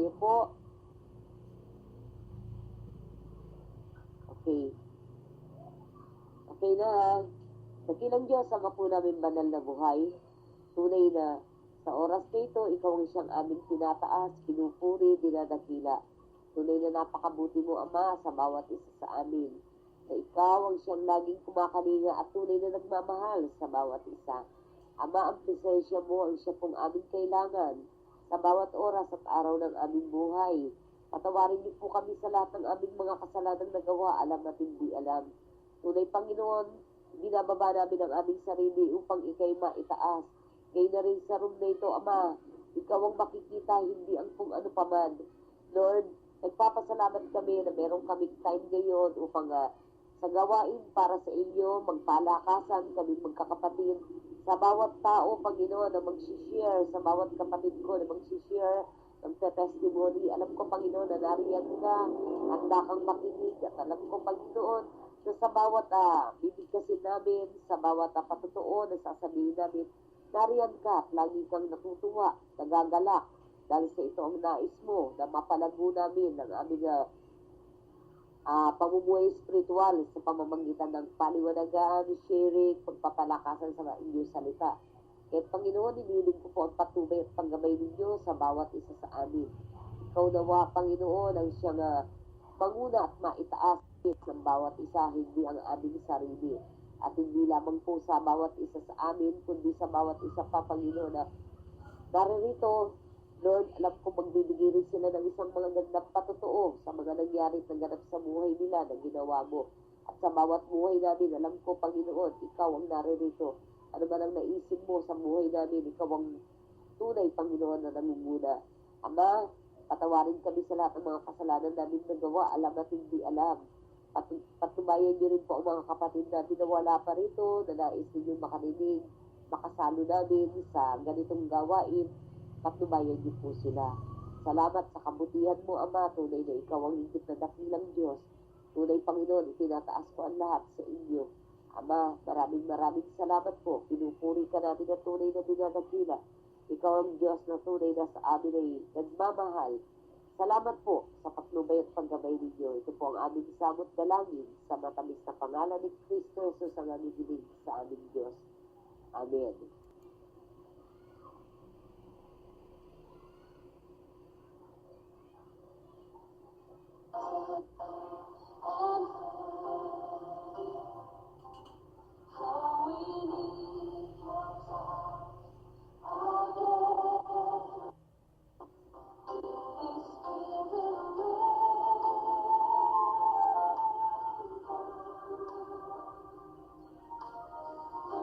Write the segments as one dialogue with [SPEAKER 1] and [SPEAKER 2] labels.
[SPEAKER 1] Tayo po. Okay. Okay na ha. Dakilang Diyos, Ama po namin banal na buhay. Tunay na sa oras na ito, ikaw ang siyang aming tinataas, pinupuri, dinadakila. Tunay na napakabuti mo, Ama, sa bawat isa sa amin. Na ikaw ang siyang laging kumakalinga at tunay na nagmamahal sa bawat isa. Ama, ang presensya mo ang siya pong aming kailangan sa bawat oras at araw ng aming buhay. Patawarin niyo po kami sa lahat ng aming mga kasalanang nagawa, alam at hindi alam. Tunay, Panginoon, binababa namin ang aming sarili upang ikay maitaas. Ngayon na rin sa room na ito, Ama, ikaw ang makikita, hindi ang kung ano paman. Lord, nagpapasalamat kami na meron kaming time ngayon upang sa gawain para sa inyo, magpalakasan kaming magkakapatid. Sa bawat tao, Panginoon, na mag-share, sa bawat kapatid ko na mag-share ng testimony. Alam ko, Panginoon, na nariyan ka, handa kang makinig. At alam ko, Panginoon, na sa bawat bibigkasin namin, sa bawat patotoo na sasabihin namin, nariyan ka at lagi kang natutuwa, nagagalak. Dahil sa ito ang nais mo na mapalago namin ng aming pamumuhay spiritual sa pamamagitan ng paliwanagan, sharing, pagpapalakasan sa inyong salita. Kaya Panginoon, iniling ko po ang patubay at panggabay ninyo sa bawat isa sa amin. Ikaw nawa, Panginoon, ang siyang manguna at maitaas ng bawat isa, hindi ang aming sarili. At hindi lamang po sa bawat isa sa amin, kundi sa bawat isa pa, Panginoon, na naririto. Lord, alam ko magbibigay rin sila ng isang mga gandang patotoo sa mga nangyari at naganap sa buhay nila na ginawa mo. At sa bawat buhay namin, alam ko, Panginoon, ikaw ang naririto. Ano man ang naisip mo sa buhay namin, ikaw ang tunay, Panginoon, na nangunguna. Ama, patawarin kami sa lahat ng mga kasalanan namin nagawa, alam at hindi alam. Patubayan niyo rin po ang mga kapatid natin na wala pa rito, na nais ninyong makarinig, makasalo namin sa ganitong gawain. Patubayan niyo po sila. Salamat sa kabutihan mo, Ama. Tunay na ikaw ang higit na dakilang Diyos. Tunay, Panginoon, itinataas ko ang lahat sa inyo. Ama, maraming salamat po. Pinupuri ka namin na tunay na dinadakila. Ikaw ang Diyos na tunay na sa amin ay nagmamahal. Salamat po sa patnubay at paggabay ninyo. Ito po ang aming samot dalangin sa matamis na pangalan ni Kristo Jesus ang aming hiling sa aming Diyos. Amen.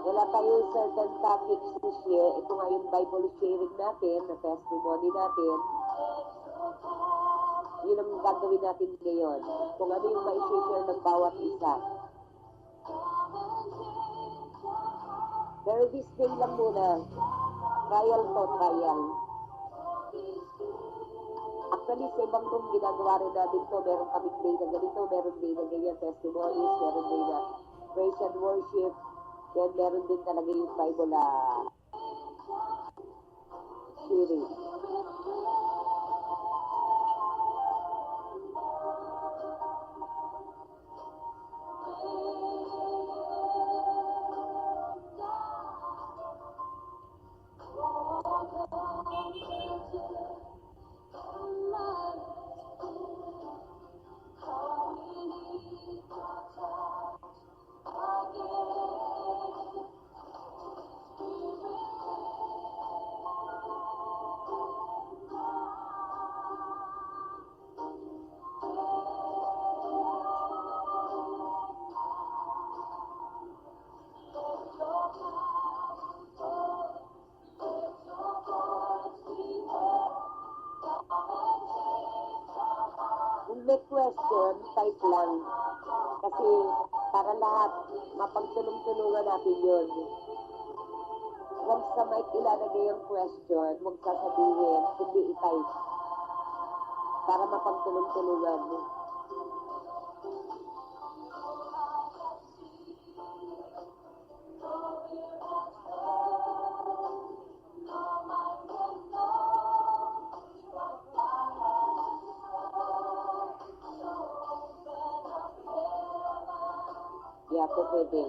[SPEAKER 1] Wala tayong certain topics this year. Ito nga yung Bible sharing natin, na testimony natin. Yun ang gagawin natin ngayon. Kung ano yung ma-share ng bawat isa. Pero this day lang muna. Trial to trial. Actually, sa ibang room, ginagawa rin natin to. Meron kaming day na ganito, meron day na ganyan, testimonies, meron day na praise and worship. Then, meron din talaga yung Bible sharing. Kung may question, type lang. Kasi para lahat, mapagtulong-tulungan natin yun. Huwag sa mic ilalagay yung question, huwag sasabihin, hindi i-type. Para mapagtulong-tulungan. Yeah, pwede.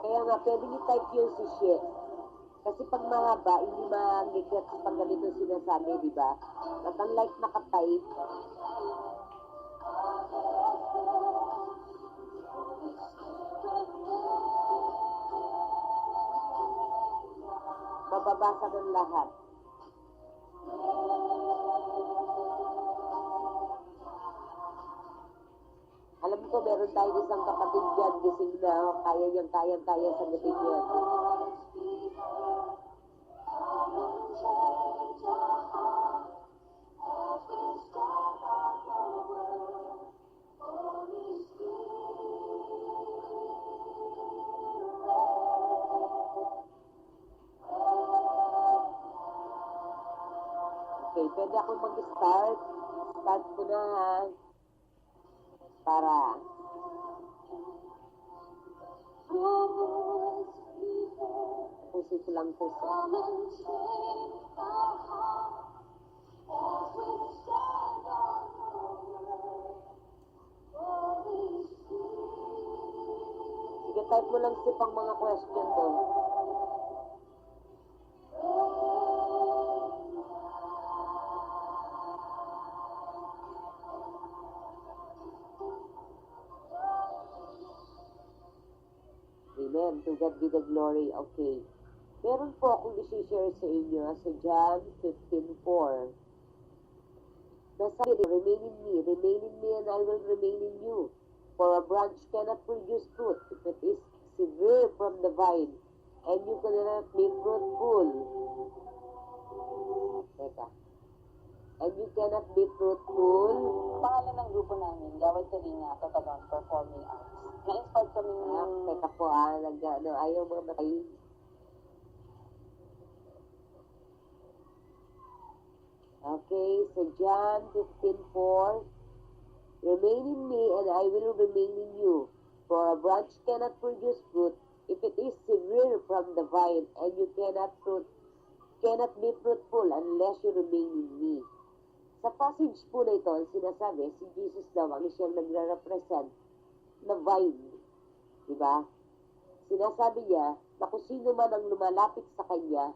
[SPEAKER 1] Kaya nga, pwede i-type yung si She. Kasi pag mahaba, hindi mag-get pag ganito sinasabi, di ba? At unlike naka-type, mababasa ng lahat. Alam ko, meron tayong isang kapatid dyan, gising na, kaya sagutin yan. Okay, pwede ako mag-start. Start ko na, ha? Para puso ko lang puso. Sige, type mo lang si pang mga question mo. Amen. To God be the glory. Okay. Meron po akong isi-share sa inyo sa John 15:4. Nasabi, remain in me, and I will remain in you. For a branch cannot produce fruit if it is severed from the vine, and you cannot be fruitful. Teka. And you cannot be fruitful.
[SPEAKER 2] Pangalan ng grupo namin, Gawad Kalinga, Tatagon, Performing Arts. Na-inspired kami ng...
[SPEAKER 1] Teka po ayaw mga matay. Okay, so John 15:4. Remain in me, and I will remain in you. For a branch cannot produce fruit if it is severed from the vine, and you cannot be fruitful unless you remain in me. Sa passage po na ito, ang sinasabi, si Jesus daw ang siyang nagre-represent na vine. Diba? Sinasabi niya na kung sino man ang lumalapit sa kanya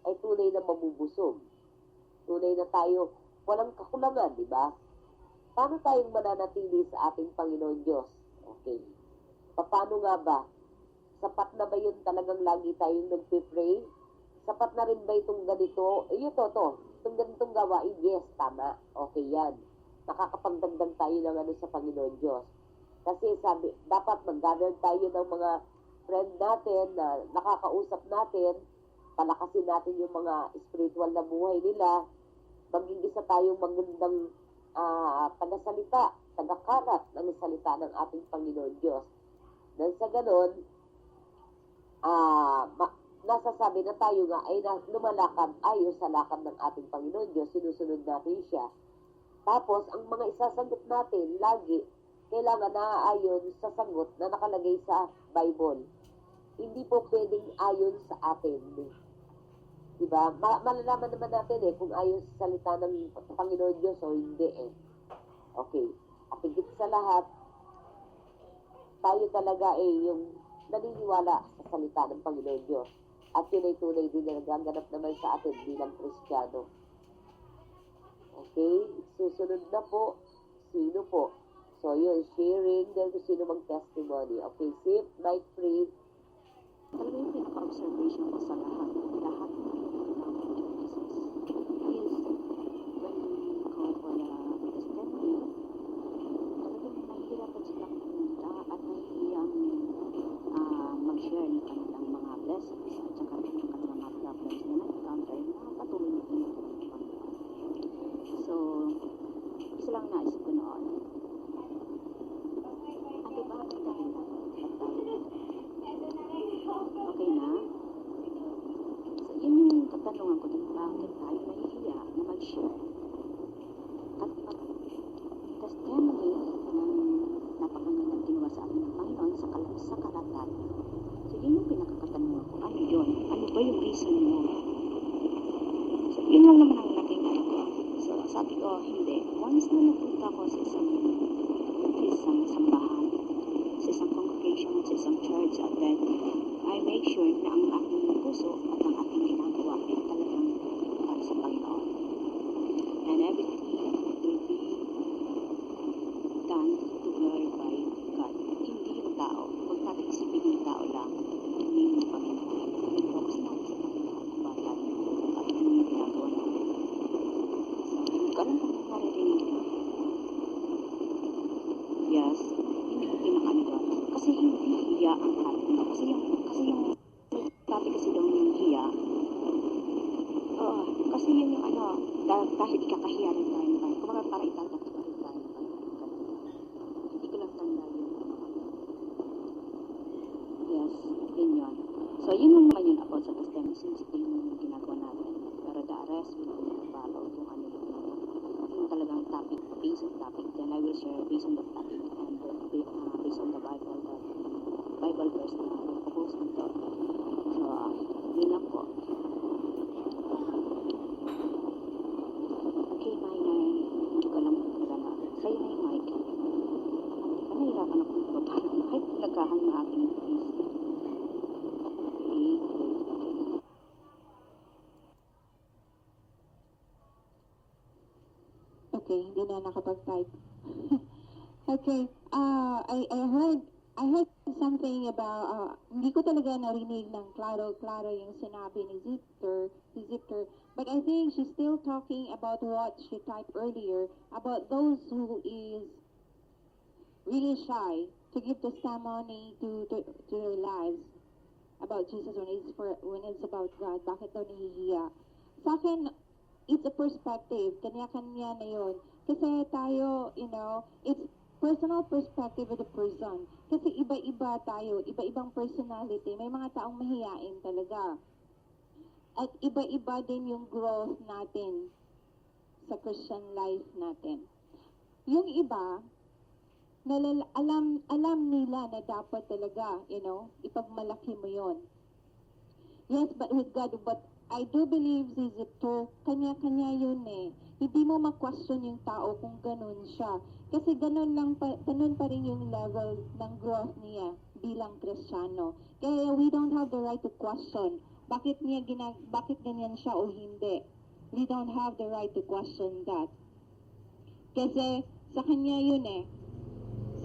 [SPEAKER 1] ay tunay na mabubusog. Tunay na tayo, walang kakulangan, diba? Paano tayong mananatili sa ating Panginoon Diyos? Okay. Paano nga ba? Sapat na ba yun talagang lagi tayong nagpipray? Sapat na rin ba itong ganito? Itong ganitong gawain, yes, tama. Okay yan. Nakakapagdagdag tayo ng sa Panginoon Diyos. Kasi sabi, dapat mag-gather tayo ng mga friend natin na nakakausap natin, palakasin natin yung mga spiritual na buhay nila, maging isa tayong magandang tagasalita, tagakarat ng salita ng ating Panginoon Diyos. Dahil sa ganon, nasasabi na tayo nga ay lumalakad ayon sa lakad ng ating Panginoon Diyos, sinusunod natin siya. Tapos, ang mga isasagot natin, lagi, kailangan naaayon sa sagot na nakalagay sa Bible. Hindi po pwedeng ayon sa atin. Diba? Malalaman naman natin kung ayon sa salita ng Panginoon Diyos o hindi Okay. At higit sa lahat, tayo talaga yung naniniwala sa salita ng Panginoon Diyos. At yun ay tunay din na nagaganap naman sa atin bilang Kristiyano. Okay? Susunod na po, sino po? So yun, sharing, dahil kung sino mag-testimony. Okay, Sip, mic free.
[SPEAKER 2] Talaga yung pinaka-observation ko sa lahat ng witnesses is when we call for the testimony, talagang nahihirapan silang pumunta at nahihiyang mag-share ng kanilang mga blessings at saka ng kanilang mga problems na na-encounter na patuloy na pinatuloy ng Panginoon. So, isa lang naisip ko noon, ano ba ang dahilan? Okay na? So, yun yung hindi. Once na napunta ako sa isang sambahan, sa isang congregation, sa isang church, and then I make sure na ang aking puso at ang aking ginagawa ay talagang para sa Panginoon. And everything will be done to glorify God. Hindi yung tao. Huwag natin isipin yung tao lang. Hindi yung Panginoon. Mag-focus natin sa Panginoon about tayo at ano yung ginagawa natin. So, hindi ko alam kung naririnig mo. Yes, hindi ko pinakaliwan. Kasi hindi hiya ang atin. Kasi yung dati kasi daw yung hiya. Kasi yun yung dahil ikakahiya rin tayo. Kumaga para itatakot rin tayo. Hindi ko lang tanda yun. Yes, yun yun. So, yun lang naman yun about sa testimony since ito yung ginagawa natin. Pero the rest will follow kung ano yung talagang topic, based on topic. Then I will share based on the topic and based on the Bible verse na propose nito. So, yun lang po. Okay, minor. Hindi ko alam kung talaga na. Sa'yo na yung mic. Nahihirapan ako ng baba ng mic. Nagkahang na aking face. Okay, good.
[SPEAKER 3] Okay, hindi na nakapag-type. Okay, I heard something about, hindi ko talaga narinig ng klaro-klaro yung sinabi ni Zipter, but I think she's still talking about what she typed earlier, about those who is really shy to give testimony to their lives about Jesus when it's about God. Bakit daw nahihiya? Sa akin, it's a perspective. Kanya-kanya na yun. Kasi tayo, it's personal perspective of the person. Kasi iba-iba tayo, iba-ibang personality. May mga taong mahiyain talaga. At iba-iba din yung growth natin sa Christian life natin. Yung iba, alam nila na dapat talaga, ipagmalaki mo yon. Yes, but with God, but I do believe si Zipter, kanya-kanya yun eh. Hindi mo ma-question yung tao kung ganun siya. Kasi ganun pa rin yung level ng growth niya bilang Kristiyano. Kaya we don't have the right to question bakit ganyan siya o hindi. We don't have the right to question that. Kasi sa kanya yun eh.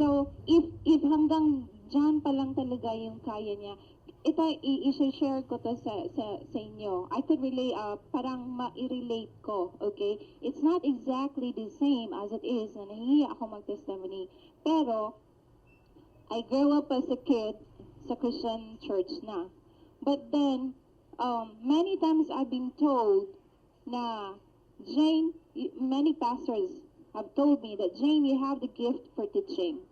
[SPEAKER 3] So, if hanggang dyan pa lang talaga yung kaya niya, ito, i-share ko to sa inyo. I could parang ma-relate ko, okay? It's not exactly the same as it is na nahihiya ako mag-testimony. Pero, I grew up as a kid sa Christian church na. But then, many times I've been told na, Jane, many pastors have told me that, Jane, you have the gift for teaching.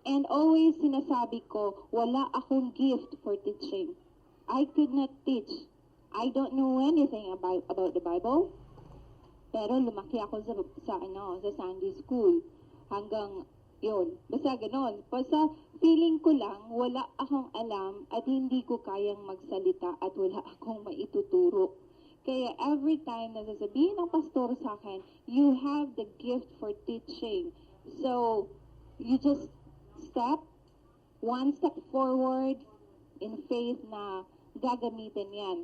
[SPEAKER 3] And always sinasabi ko, wala akong gift for teaching. I could not teach. I don't know anything about the Bible. Pero lumaki ako sa Sunday school. Hanggang yun. Basta ganon. Basta feeling ko lang, wala akong alam at hindi ko kayang magsalita at wala akong maituturo. Kaya every time na sasabihin ng pastor sa akin, you have the gift for teaching. So, you just one step forward in faith na gagamitin yan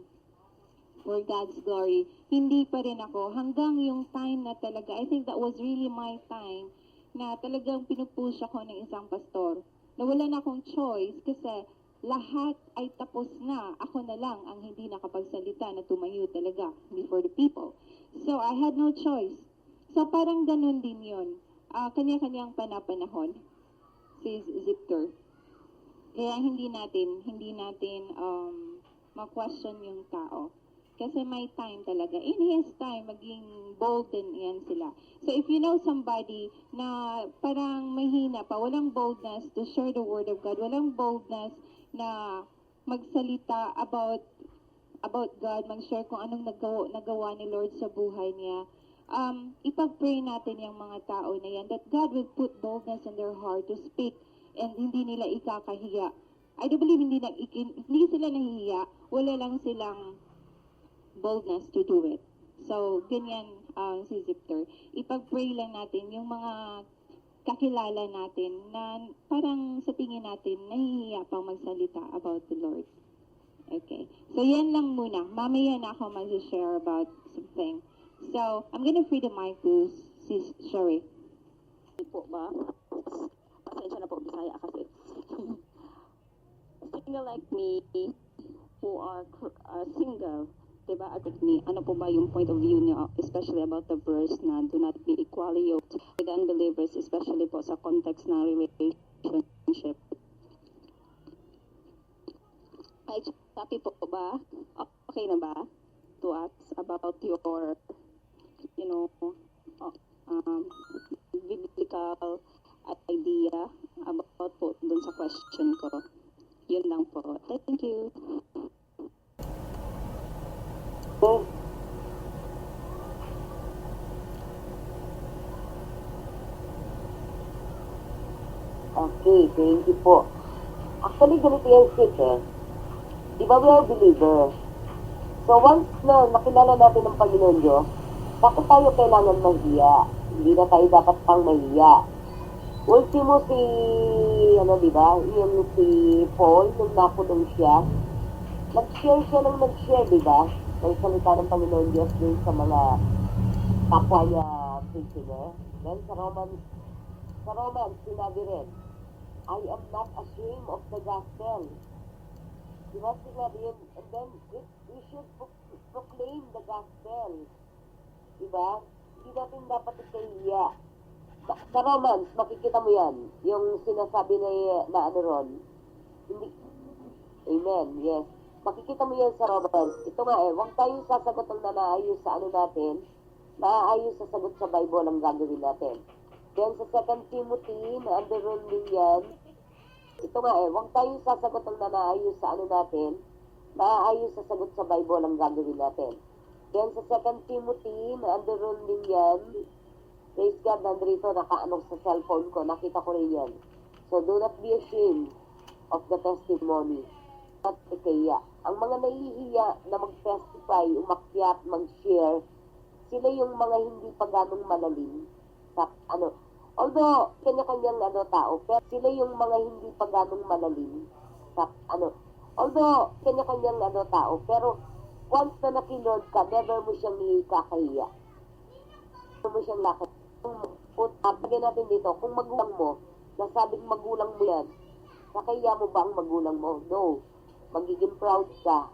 [SPEAKER 3] for God's glory. Hindi pa rin ako. Hanggang yung time na talaga, I think that was really my time, na talagang pinupush ako ng isang pastor. Nawala na akong choice kasi lahat ay tapos na. Ako na lang ang hindi nakapagsalita na tumayo talaga before the people. So, I had no choice. So, parang ganun din yun. Kanya-kanyang panahon. Si Zipter. Kaya hindi natin ma-question yung tao. Kasi may time talaga. In his time, maging bold din yan sila. So if you know somebody na parang mahina pa, walang boldness to share the word of God, walang boldness na magsalita about God, mag-share kung anong nagawa ni Lord sa buhay niya, ipag-pray natin yung mga tao na yan, that God will put boldness in their heart to speak and hindi nila ikakahiya. I do believe hindi sila nahihiya, wala lang silang boldness to do it. So, ganyan si Victor, ipag-pray lang natin yung mga kakilala natin na parang sa tingin natin nahihiya pang magsalita about the Lord. Okay. So, yan lang muna. Mamaya na ako mag-share about something. So, I'm gonna free the mic to Sis Sherry.
[SPEAKER 2] Po ba? Pasensya na po, Bisaya kasi. Single like me, who are single, diba? At me, ano po ba yung point of view niyo, especially about the verse na do not be equally yoked with unbelievers, especially po sa context na relationship. Ay, copy po ba? Okay na ba? To us about your, you know, biblical idea about po dun sa question ko. Yun lang po. Thank you.
[SPEAKER 1] Okay, thank you po. Actually, ganito yung shit eh. Di ba we are believers? So once na nakilala natin ang Panginoon Diyos, bakit tayo kailangan mahiya? Hindi na tayo dapat pang mahiya. Ultimo si, di ba? Yung si Paul, nung nakulong siya, nag-share siya ng nag-share, di ba? Ng salita ng Panginoon Diyos din sa mga kapwa niya prisoner. Then sa Romans, sinabi rin, I am not ashamed of the gospel. Di ba sinabi yun? And then, we should proclaim the gospel. Di ba? Hindi natin dapat ikahiya. Sa Romans, makikita mo yan. Yung sinasabi na ano ron. Hindi. Amen. Yes. Makikita mo yan sa Romans. Ito nga huwag tayong sasagot ng nanaayos sa ano natin. Naaayos sa sagot sa Bible ang gagawin natin. Then sa 2 Timothy, na underline din yan. Ito nga huwag tayong sasagot ng nanaayos sa ano natin. Naaayos sa sagot sa Bible ang gagawin natin. Then sa 2 Timothy, na underline din yan. Praise God, nandito, nakaanong sa cellphone ko. Nakita ko rin yan. So, do not be ashamed of the testimony. Not ikaya. Ang mga nahihiya na mag-testify, umakyat, mag-share, sila yung mga hindi pa ganong malalim. Sa, although, kanya-kanyang tao, pero sila yung mga hindi pa ganong malalim. Sa, although, kanya-kanyang tao, pero once na nakilord ka, never mo siyang ikakahiya. Never mo siyang lakit. Pagyan natin dito, kung magulang mo, nasabing magulang mo yan, nakaya mo ba ang magulang mo? No. Magiging proud ka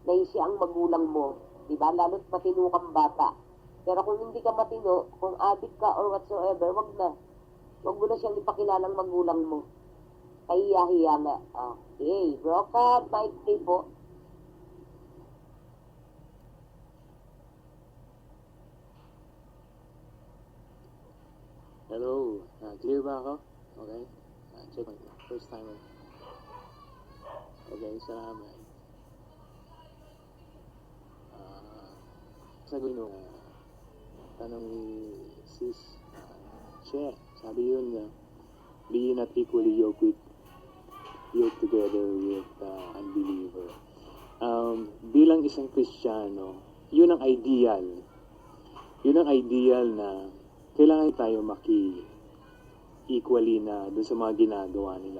[SPEAKER 1] na siya ang magulang mo. Diba? Lalo't matino kang bata. Pero kung hindi ka matino, kung adik ka or whatsoever, wag na. Wag mo na siyang ipakilalang magulang mo. Kahiya-hiya nga. Okay. Broken, mic play po.
[SPEAKER 4] Hello, clear ba ako? Okay, check mo. First timer. Okay, salamat. Sabi nung tanong ni Sis Che, sabi yun na be not equally yoked together with unbeliever. Bilang isang Kristiyano, yun ang ideal. Yun ang ideal na kailangan tayo equally na dun sa mga ginagawa nila.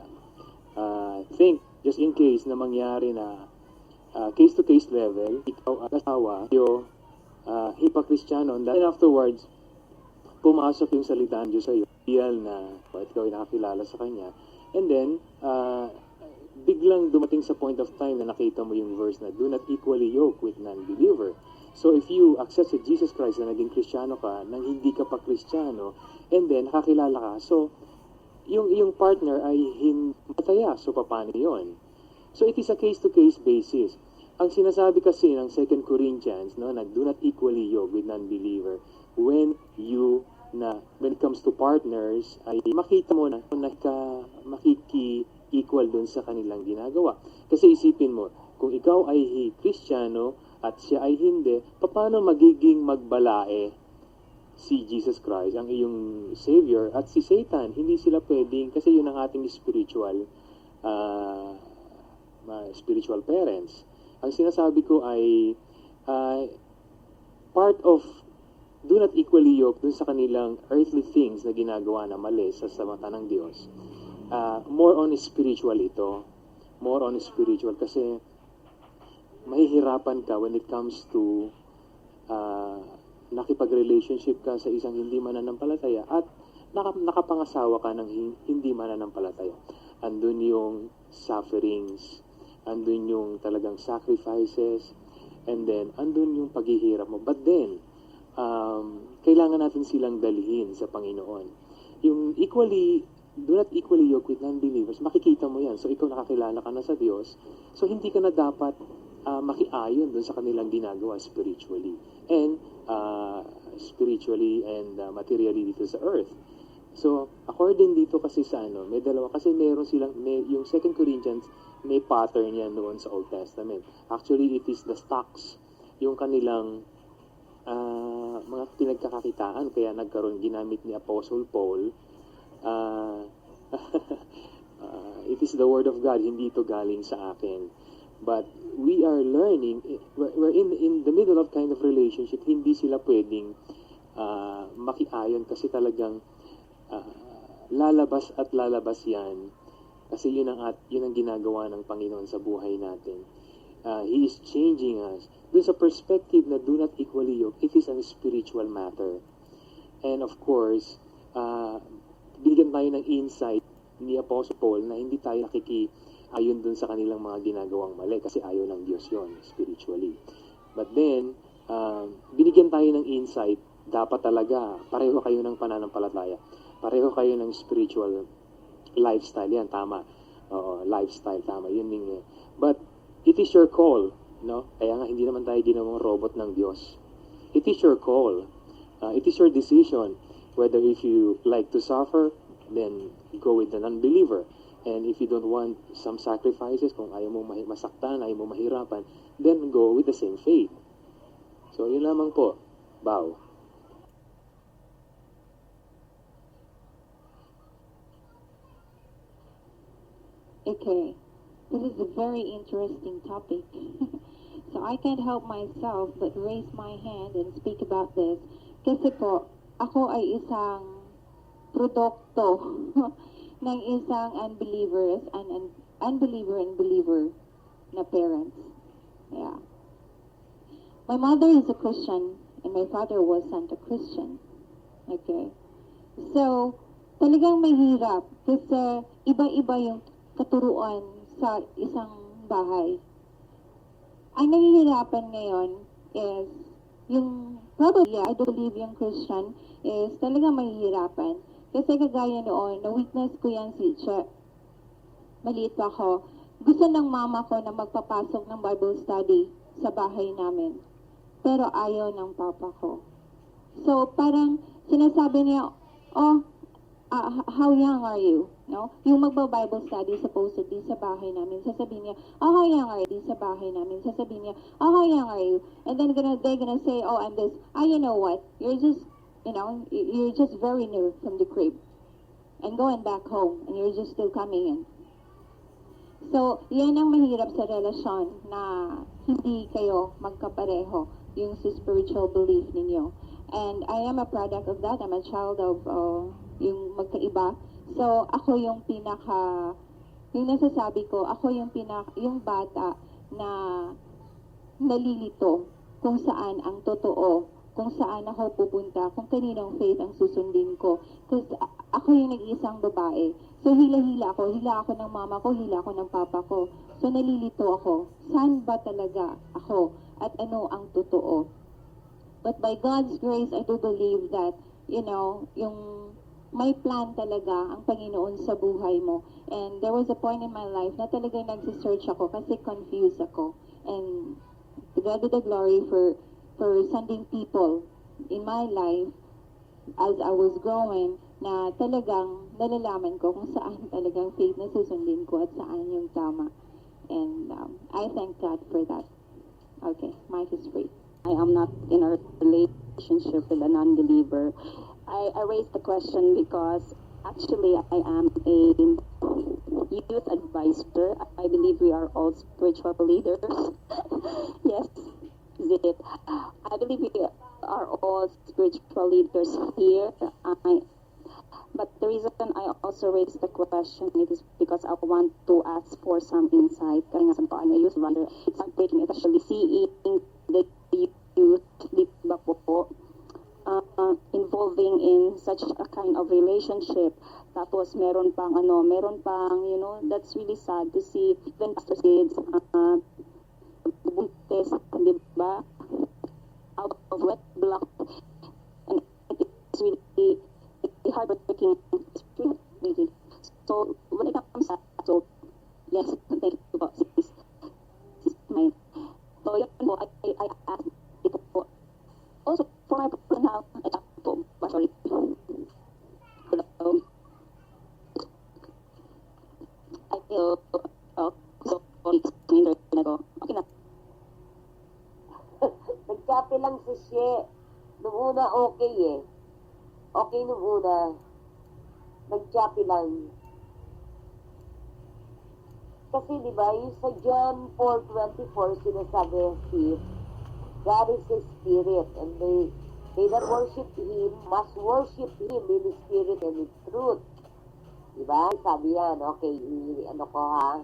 [SPEAKER 4] Think, just in case na mangyari na case-to-case level, ikaw at asawa, yung hipa-Kristiyano, and then afterwards, pumasok yung salita ng Diyos sa'yo, ideal na ikaw ay nakakilala sa Kanya, and then, biglang dumating sa point of time na nakita mo yung verse na do not equally yoke with non-believer. So if you accepted Jesus Christ na naging Kristiyano ka, nang hindi ka pa Kristiyano, and then nakakilala ka, so yung partner ay mataya, so paano yun? So it is a case-to-case basis. Ang sinasabi kasi ng 2 Corinthians, no, na do not equally yoke with non-believer, when it comes to partners, ay makita mo na makiki-equal dun sa kanilang ginagawa. Kasi isipin mo, kung ikaw ay Kristiyano, at siya ay hindi, paano magiging magbalae si Jesus Christ, ang iyong Savior, at si Satan? Hindi sila pwedeng, kasi yun ang ating spiritual parents. Ang sinasabi ko ay part of do not equally yoke dun sa kanilang earthly things na ginagawa na mali sa mata ng Diyos. More on spiritual ito. More on spiritual kasi mahihirapan ka when it comes to nakipag-relationship ka sa isang hindi mananampalataya at nakapangasawa ka ng hindi mananampalataya. Andun yung sufferings, andun yung talagang sacrifices, and then andun yung paghihirap mo. But then, kailangan natin silang dalhin sa Panginoon. Yung do not equally yoke with non-believers, makikita mo yan. So, ikaw nakakilala ka na sa Diyos. So, hindi ka na dapat makiayon dun sa kanilang ginagawa spiritually. And, materially dito sa earth. So, according dito kasi sa may dalawa, kasi meron silang, yung 2 Corinthians, may pattern yan doon sa Old Testament. Actually, it is the stocks, yung kanilang mga pinagkakakitaan, kaya ginamit ni Apostle Paul, it is the word of God, hindi ito galing sa akin. But we are learning, we're in the middle of kind of relationship, hindi sila pwedeng makiayon kasi talagang lalabas at lalabas yan. Kasi yun ang ginagawa ng Panginoon sa buhay natin. He is changing us. Doon sa perspective na do not equally yoke, it is a spiritual matter. And of course, bigyan tayo ng insight ni Apostle Paul na hindi tayo ayon dun sa kanilang mga ginagawang mali kasi ayaw ng Diyos yon spiritually. But then, binigyan tayo ng insight, dapat talaga, pareho kayo ng pananampalataya. Pareho kayo ng spiritual lifestyle. Yan, tama. Lifestyle, tama. Yun din. But, it is your call, no? Kaya nga, hindi naman tayo ginawang robot ng Diyos. It is your call. It is your decision. Whether if you like to suffer, then go with the non-believer. And if you don't want some sacrifices, kung ayaw mo masaktan, ayaw mo mahirapan, then go with the same faith. So, yun lamang po. Bow.
[SPEAKER 3] Okay, this is a very interesting topic. So I can't help myself but raise my hand and speak about this. Kasi po, ako ay isang produkto ng isang unbeliever and believer na parents. Yeah. My mother is a Christian and my father wasn't a Christian. Okay. So, talagang mahirap kasi iba-iba yung katuruan sa isang bahay. Ang nahihirapan ngayon is yung probably, I do believe yung Christian is talagang mahihirapan. Kasi kagaya noon, na-witness ko yan si Che. Maliit pa ako. Gusto ng mama ko na magpapasok ng Bible study sa bahay namin. Pero ayaw ng papa ko. So, parang sinasabi niya, how young are you? No? Yung magba-Bible study supposedly sa bahay namin, sasabihin niya, how young are you? Sa bahay namin, sasabihin niya, how young are you? And then they're gonna say, I'm this. You know what? You're just very new from the crib. And going back home, and you're just still coming in. So, yan ang mahirap sa relasyon na hindi kayo magkapareho yung sa spiritual belief ninyo. And I am a product of that. I'm a child of yung magkaiba. So, ako yung yung nasasabi ko, ako yung bata na nalilito kung saan ang totoo, kung saan ako pupunta, kung kaninong faith ang susundin ko. Kasi ako yung nag-iisang babae. So, hila-hila ako. Hila ako ng mama ko, hila ako ng papa ko. So, nalilito ako. Saan ba talaga ako? At ano ang totoo? But by God's grace, I do believe that, yung may plan talaga ang Panginoon sa buhay mo. And there was a point in my life na talagang nagsisearch ako kasi confused ako. And to God be the glory for sending people in my life as I was growing na talagang nalalaman ko kung saan talagang faith na susundin ko at saan yung tama. And I thank God for that. Okay, mic is free.
[SPEAKER 2] I am not in a relationship with a non-believer. I raised the question because actually I am a youth advisor. I believe we are all spiritual leaders. Yes, I believe are all spiritual leaders here. But the reason I also raised the question it is because I want to ask for some insight. Kaya nga sabi ko, ano youth wonder, it's heartbreaking, especially seeing the youth, di ba po, involving in such a kind of relationship. Tapos meron pang, you know, that's really sad to see even pastor's kids, buntis, di ba? Out of wedlock. And it's really heartbreaking. It's really. So, when it comes to that, so, yes, thank you po, sis May. So, yun po, I asked ito po. Also, for my personal, sorry. Hello. I feel, so, okay na.
[SPEAKER 1] Nagkape lang si She. Nung una, okay eh. Okay nung una. Nagkape lang. Kasi di ba, yung sa John 4:24, sinasabi, God is a spirit, and they that worship Him must worship Him in the spirit and in truth. Di ba? Sabi yan, okay, ano ko ha?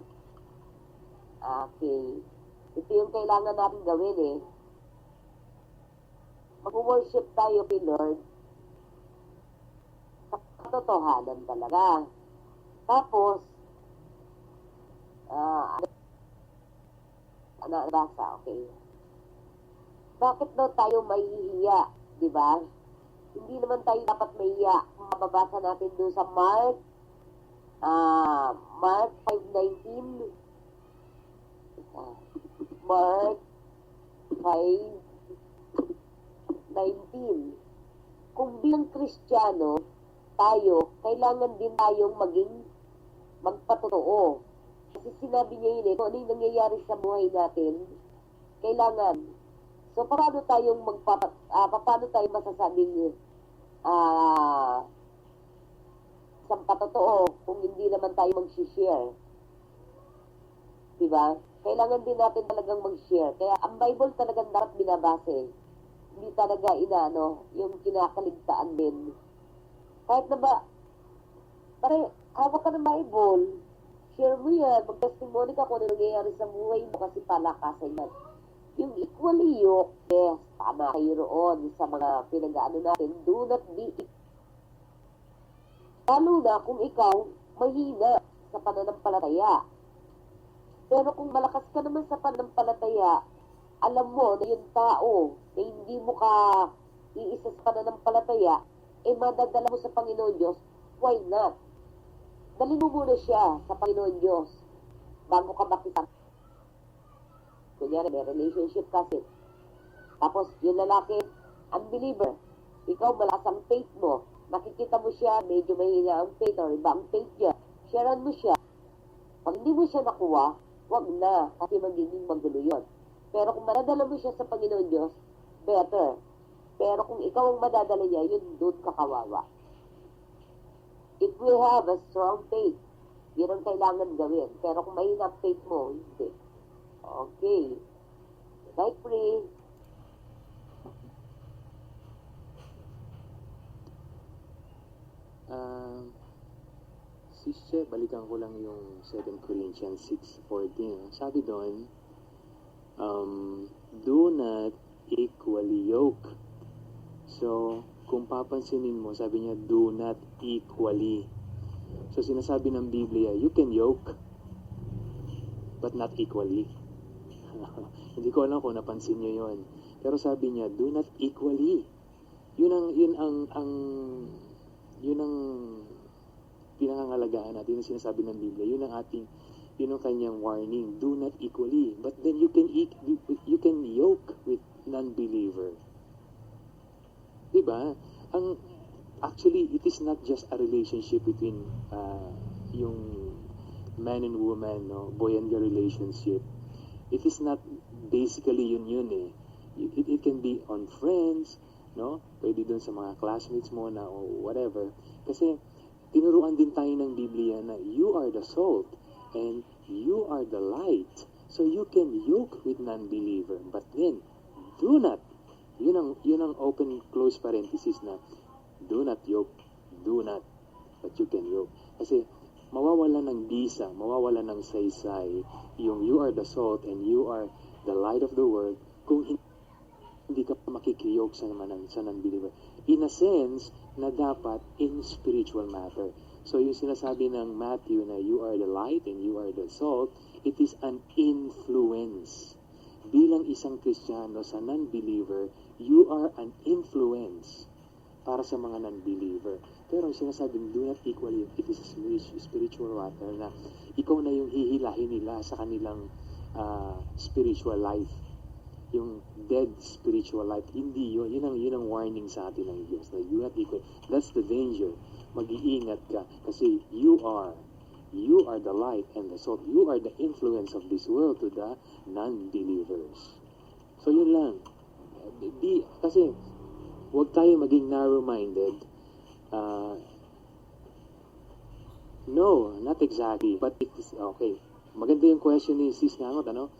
[SPEAKER 1] Okay. Ito yung kailangan natin gawin eh. Mag-worship tayo kay Lord sa katotohanan talaga. Tapos, basa, okay. Bakit daw tayo mahihiya, di ba? Hindi naman tayo dapat mahihiya. Mababasa natin doon sa Mark 5:19. Mark 5:19. Kung bilang Kristiyano, tayo, kailangan din tayong magpatotoo. Kasi sinabi niya yun kung ano yung nangyayari sa buhay natin, kailangan. So, paano tayo masasabing isang patotoo kung hindi naman tayo mag-share? Diba? Kailangan din natin talagang mag-share. Kaya, ang Bible talagang dapat binabase. Hindi talaga yung kinakaligtaan din. Kahit na ba, pare, hawak ka ng Bible, share mo yan, mag-testimony ka kung ano nangyayari sa buhay mo kasi palakasan yan. Yung equally yoke, yes, tama kayo roon sa mga pinag-ano natin, do not be lalo na kung ikaw mahina sa pananampalataya. Pero kung malakas ka naman sa pananampalataya, alam mo na yung tao na hindi mo ka iisa sa pananampalataya, madadala mo sa Panginoon Diyos, why not? Dalhin mo muna siya sa Panginoon Diyos bago ka makita. Kunyari, may relationship kasi. Tapos, yung lalaki, unbeliever. Ikaw, malakas ang faith mo. Nakikita mo siya, medyo mahina ang faith or iba ang faith niya. Sharean mo siya. Pag hindi mo siya nakuha, wag na. Kasi magiging magulo yun. Pero kung madadala mo siya sa Panginoon Diyos, better. Pero kung ikaw ang madadala niya, yun doon kakawawa. If we have a strong faith, yun ang kailangan gawin. Pero kung mahina ang faith mo, hindi. Okay. Night free.
[SPEAKER 4] Sister, balikan ko lang yung 2 Corinthians 6:14. Sabi doon, do not equally yoke. So, kung papansinin mo, sabi niya, do not equally. So, sinasabi ng Biblia, you can yoke, but not equally. Hindi ko alam kung napansin niyo yon. Pero sabi niya, do not equally. Yun ang pinangangalagaan natin, yung sinasabi ng Biblia. Yun ang kanyang warning. Do not equally. But then you can yoke with non-believer. Diba? Actually, it is not just a relationship between yung man and woman, no? Boy and girl relationship. It is not basically yun eh. It can be on friends, no? Pwede dun sa mga classmates mo na o whatever. Kasi tinuruan din tayo ng Biblia na you are the salt and you are the light. So you can yoke with non-believer. But then, do not Yun ang open close parenthesis na do not yoke, do not, but you can yoke. Kasi mawawala ng bisa, mawawala ng saysay, yung you are the salt and you are the light of the world kung hindi ka makikiyok sa non-believer. In a sense, na dapat in spiritual matter. So yung sinasabi ng Matthew na you are the light and you are the salt, it is an influence. Bilang isang Kristiyano sa non-believer, you are an influence para sa mga non-believer. Pero sinasabing do not equal it. It is a spiritual matter na ikaw na yung hihilahin nila sa kanilang spiritual life. Yung dead spiritual life. Hindi yun. Yun ang warning sa atin ng Diyos. Na do not equal. That's the danger. Mag-iingat ka. Kasi you are the light and the salt. You are the influence of this world to the non-believers. So yun lang. Kasi huwag tayo maging narrow-minded. No, not exactly. But it is, okay. Maganda yung question ni Sis Ngangot, ano?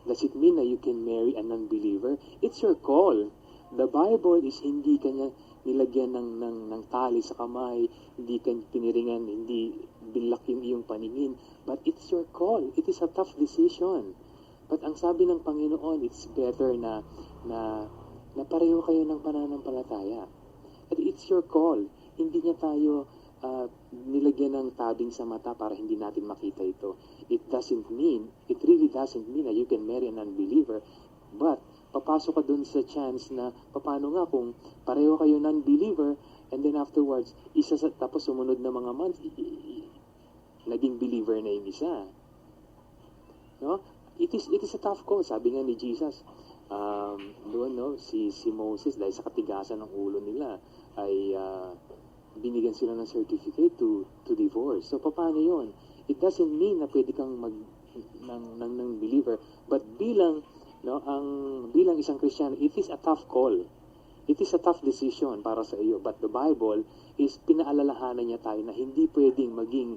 [SPEAKER 4] Does it mean that you can marry a non-believer? It's your call. The Bible is hindi kanya nilagyan ng tali sa kamay, hindi kanya piniringan, hindi binlak yung iyong paningin. But it's your call. It is a tough decision. But ang sabi ng Panginoon, it's better na pareho kayo ng pananampalataya. At it's your call. Hindi niya tayo nilagyan ng tabing sa mata para hindi natin makita ito. It really doesn't mean that you can marry an unbeliever. But, papasok ka dun sa chance na, paano nga kung pareho kayo non-believer, and then afterwards, tapos sumunod na mga months, naging believer na yung isa. No? It is a tough call. Sabi nga ni Jesus, doon, no, si Moses, dahil sa katigasan ng ulo nila, ay binigyan sila ng certificate to divorce. So, paano yun? It doesn't mean na pwede kang ng believer, but bilang isang Kristiyano, it is a tough call. It is a tough decision para sa iyo. But the Bible is pinaalalahanan niya tayo na hindi pwedeng maging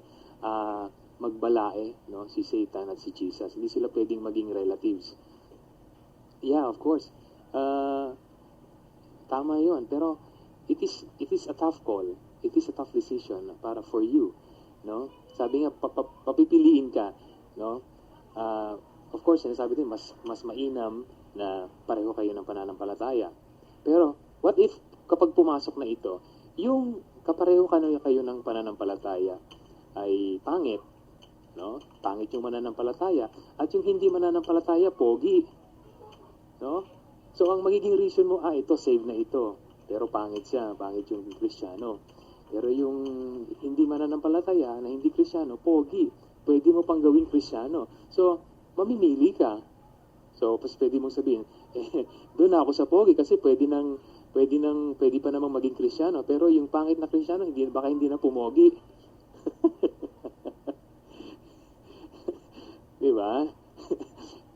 [SPEAKER 4] magbalae, no, si Satan at si Jesus. Hindi sila pwedeng maging relatives. Yeah, of course. Tama 'yon, pero it is a tough call. It is a tough decision para for you, no? Sabi nga papipiliin ka, no? Of course, sinasabi din mas mainam na pareho kayo ng pananampalataya. Pero what if kapag pumasok na ito, yung kapareho kayo ng pananampalataya ay pangit, no? Pangit yung mananampalataya at yung hindi mananampalataya pogi, no? So ang magiging reason mo, ito save na ito, pero pangit siya, pangit yung Kristiyano. Pero yung hindi mananampalataya na hindi Kristiyano, pogi, pwede mo pang gawing Kristiyano. So mamimili ka. So pwede mong sabihin, doon ako sa pogi kasi pwede pa namang maging Kristiyano, pero yung pangit na Kristiyano baka hindi na pumogi. Di ba?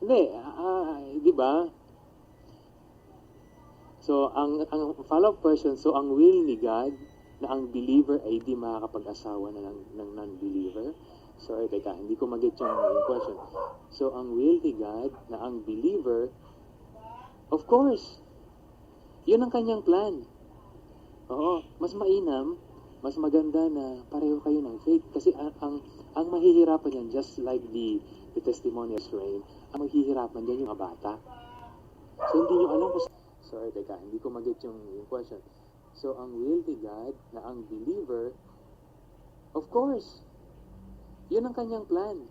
[SPEAKER 4] Hindi, di ba? So, ang follow-up person, so ang will ni God na ang believer ay di makakapag-asawa na ng non-believer. Sorry, teka, hindi ko mag-get yung question. So, ang will ni God na ang believer, of course, yun ang kanyang plan. Oo, mas mainam, mas maganda na pareho kayo ng faith. Kasi ang mahihirapan yan, just like the testimonials rain, ang mahihirapan dyan yung mga bata. So, hindi nyo alam kung... Sorry, teka, hindi ko mag-get yung question. So, ang will ni God na ang believer, of course, yun ang kanyang plan.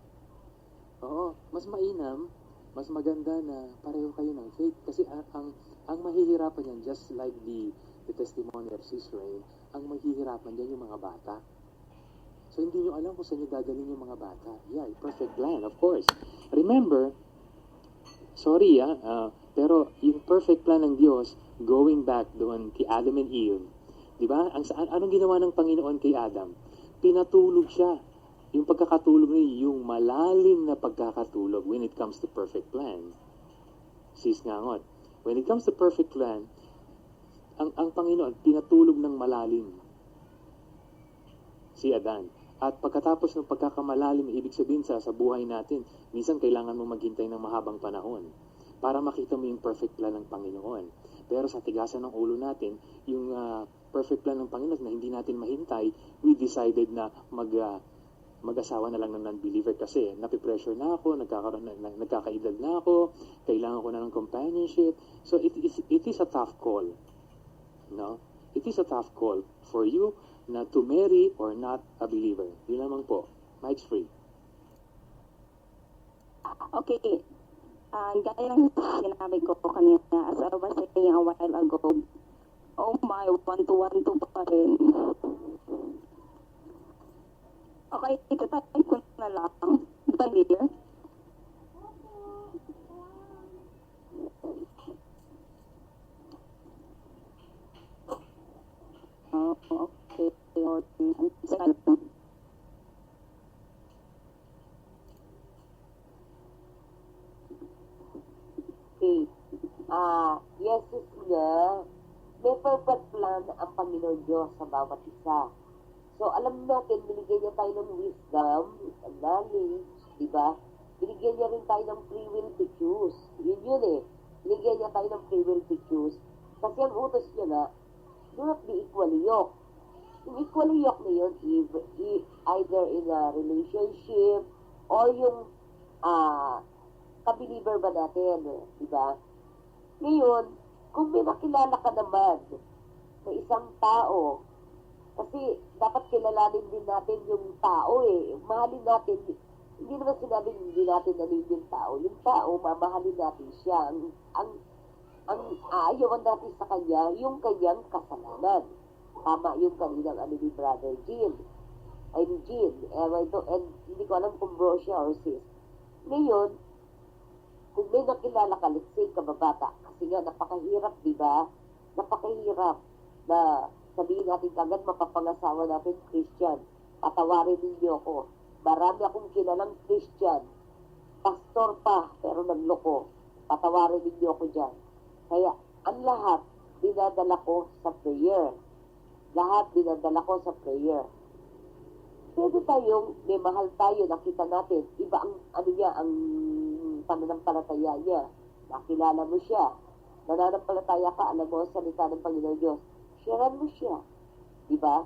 [SPEAKER 4] Oo, mas mainam, mas maganda na pareho kayo ng faith. Kasi ang mahihirapan yan, just like the testimony of Israel, ang mahihirapan dyan yung mga bata. So, hindi nyo alam kung saan nyo dadalhin yung mga bata. Yeah, perfect plan, of course. Remember, sorry pero yung perfect plan ng Diyos, going back doon kay Adam and Eve, di ba? Anong ginawa ng Panginoon kay Adam? Pinatulog siya. Yung pagkakatulog niya, yung malalim na pagkakatulog when it comes to perfect plan. Sis Ngangot. When it comes to perfect plan, ang Panginoon, pinatulog ng malalim si Adan. At pagkatapos ng pagkakamalalim, ibig sabihin sa buhay natin, minsan kailangan mo maghintay ng mahabang panahon para makita mo yung perfect plan ng Panginoon. Pero sa tigasan ng ulo natin, yung perfect plan ng Panginoon na hindi natin mahintay, we decided na mag-asawa na lang ng non-believer kasi napipressure na ako, nagkakaedad na ako, kailangan ko na ng companionship. So it is a tough call. No? It is a tough call for you na to marry or not a believer. Yun lamang po. Mike's free.
[SPEAKER 2] Okay. Gaya ng sinabi ko kanina, as I was saying a while ago, oh my, one-to-one-to pa rin. Okay, itatype ko na lang. Clear? Oh, okay.
[SPEAKER 1] Okay. Yes, nga, may perfect plan ang Panginoon Diyos sa bawat isa. So, alam natin, binigyan niya tayo ng wisdom, ng knowledge, di ba? Binigyan niya rin tayo ng free will to choose. Yun eh. Binigyan niya tayo ng free will to choose. Kasi ang utos niya na, do not be equally yoked. Yung equally yoked na yun, either in a relationship, or yung ka-believer ba natin, di ba? Ngayon, kung may nakilala ka naman na isang tao, kasi dapat kilalanin din natin yung tao eh. Mahalin natin, hindi naman sinabing hindi natin nanin yung tao. Yung tao, mamahalin natin siya. Ang aayawan natin sa kanya, yung kanyang kasalanan. Tama yung kaninang ni Brother Jean. I'm Jean. And hindi ko alam kung bro siya or sis. Ngayon, kung may nakilala ka, let's say, kababata, kasi nga, napakahirap, di ba? Napakahirap na sabihin natin kagad, mapapangasawa natin Christian. Patawarin ninyo ako. Marami akong kilalang Christian. Pastor pa, pero nagloko. Patawarin ninyo ako dyan. Kaya, ang lahat, dinadala ko sa prayer. Lahat, dinadala ko sa prayer. Pwede tayong, may mahal tayo, nakita natin, iba ang, ang pananampalataya niya. Nakilala mo siya. Nananampalataya ka, alam mo, salita ng Panginoon Diyos. Sharean mo siya. Diba?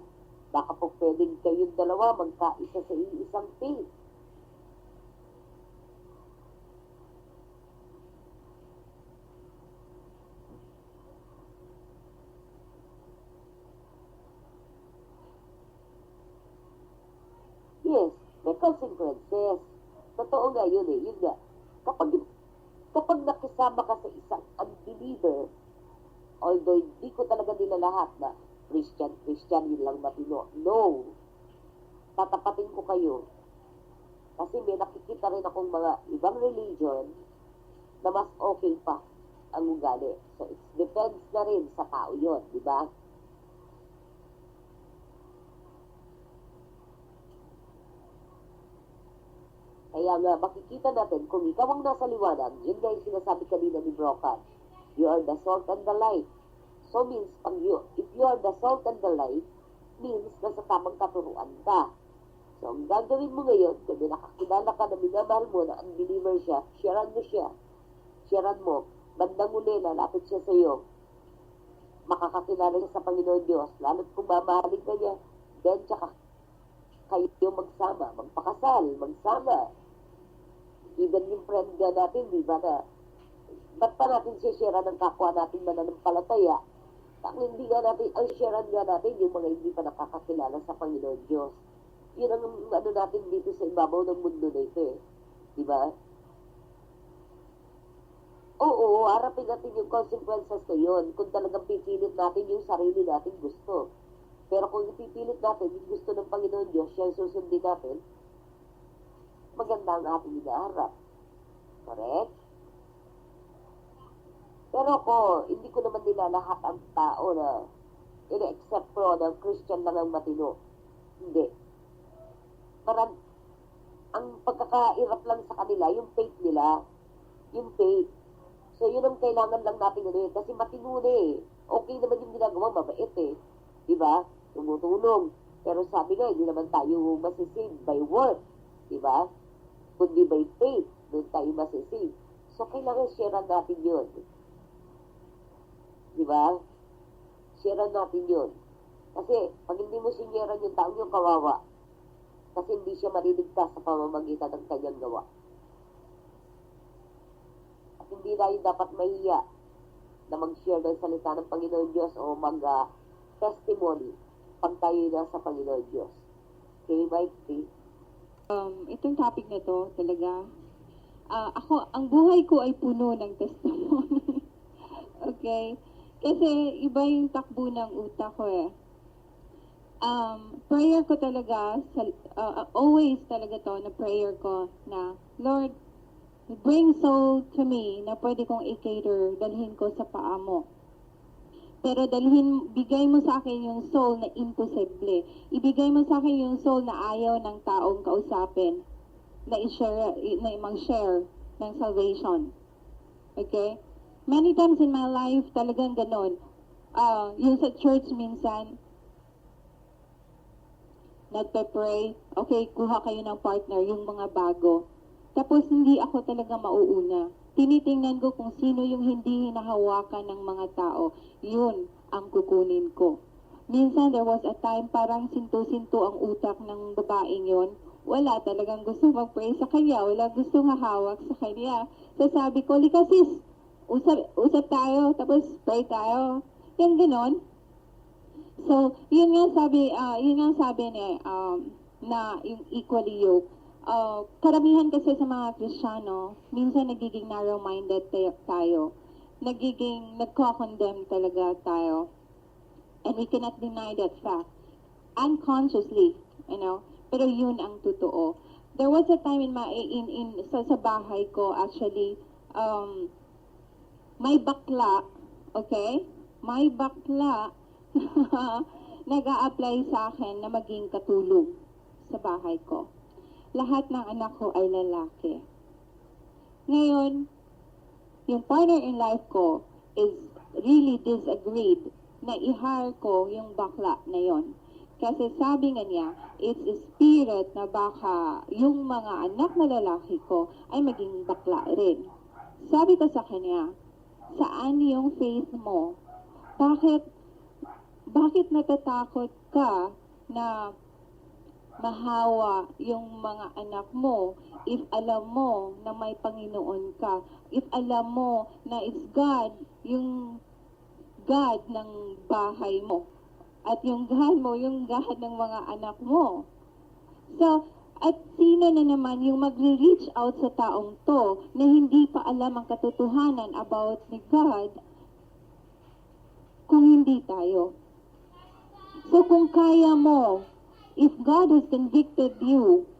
[SPEAKER 1] Baka po pwedeng kayong dalawa magkaisa sa isang faith. Yes, may consequences. Totoo nga yun eh. Yun nga. Kapag nakisama ka sa isang unbeliever, although hindi ko talaga nila lahat na Christian, yun lang matino. No. Tatapatin ko kayo. Kasi may nakikita rin akong mga ibang religion na mas okay pa ang ugali. So, it depends na rin sa tao yun, di ba? Kaya nga, makikita natin kung ikaw ang nasa liwanag, yun nga yung sinasabi kanina ni Brocan. You are the salt and the light. So means, if you are the salt and the light, means nasa tamang katuruan ka. So, ang gagawin mo ngayon, kung may nakakilala ka na minamahal mo na unbeliever siya, sharean mo siya. Sharean mo. Bandang uli, lalapit siya sa iyo. Makakakilala siya sa Panginoon Diyos. Lalo't kung mamahalin ka niya, then tsaka kayo magsama, magpakasal, magsama. Even yung friend nga natin, di ba na, ba't pa natin siya sharean ng kapwa natin mananampalataya? Ang hindi nga natin, ang sharean nga natin yung mga hindi pa nakakakilala sa Panginoon Diyos. Yun ang ano natin dito sa ibabaw ng mundo na ito eh. Di ba? Oo, harapin natin yung consequences na yun kung talagang pipilit natin yung sarili natin gusto. Pero kung ipipilit natin yung gusto ng Panginoon Diyos, siya susundin natin, maganda ang ating inaharap. Correct? Pero hindi ko naman nila lahat ang tao na ina-accept ko na Christian lang ang matino. Hindi. Ang pagkakairap lang sa kanila, yung faith nila, yung faith. So, yun ang kailangan lang natin gano'n. Kasi matino na eh. Okay naman yung ginagawa, mabait eh. Diba? Tumutulong. Pero sabi nga, hindi naman tayo masisave by work. Diba? Kundi by faith, doon tayo masisave. So, kailangan sharean natin yun. Di ba? Sharean natin yun. Kasi, pag hindi mo sinyeran yung taong yung kawawa, kasi hindi siya mariligtas sa pamamagitan ng kanyang gawa. At hindi tayo dapat mahiya na mag-share ng salita ng Panginoon Diyos o mag-testimony pag tayo nasa Panginoon Diyos. Okay, Mike? Okay?
[SPEAKER 3] Itong topic na to, talaga, ako, ang buhay ko ay puno ng testimony. Okay? Kasi iba yung takbo ng utak ko eh. Prayer ko talaga, always talaga to, na prayer ko na, Lord, bring soul to me na pwede kong i-cater, dalhin ko sa paa mo. Pero bigay mo sa akin yung soul na imposible. Ibigay mo sa akin yung soul na ayaw ng taong kausapin, na i-share, na mag-share ng salvation. Okay? Many times in my life, talagang ganon. Yung sa church minsan, nagpe-pray, okay, kuha kayo ng partner, yung mga bago. Tapos hindi ako talaga mauuna. Tinitingnan ko kung sino yung hindi hinahawakan ng mga tao. Yun ang kukunin ko. Minsan there was a time parang sinto-sinto ang utak ng babaeng yon. Wala talagang gusto mag-pray sa kanya. Wala gusto hahawak sa kanya. So sabi ko, lika sis, usap tayo, tapos pray tayo. Yan ganon. So, yun nga sabi niya, na yung equally yoke. Karamihan kasi sa mga Kristiyano, minsan nagiging narrow-minded tayo. Nagko-condemn talaga tayo. And we cannot deny that fact. Unconsciously, you know. Pero yun ang totoo. There was a time sa bahay ko, actually, may bakla, okay? May bakla nag-a-apply sa akin na maging katulong sa bahay ko. Lahat ng anak ko ay lalaki. Ngayon, yung partner in life ko is really disagreed na i-hire ko yung bakla na yon. Kasi sabi nga niya, it's a spirit na baka yung mga anak na lalaki ko ay maging bakla rin. Sabi ko sa kanya, saan yung faith mo? Bakit natatakot ka na mahawa yung mga anak mo if alam mo na may Panginoon ka? If alam mo na it's God, yung God ng bahay mo. At yung God mo, yung God ng mga anak mo. So, at sino na naman yung magre-reach out sa taong to na hindi pa alam ang katotohanan about ni God kung hindi tayo? So kung kaya mo, if God has convicted you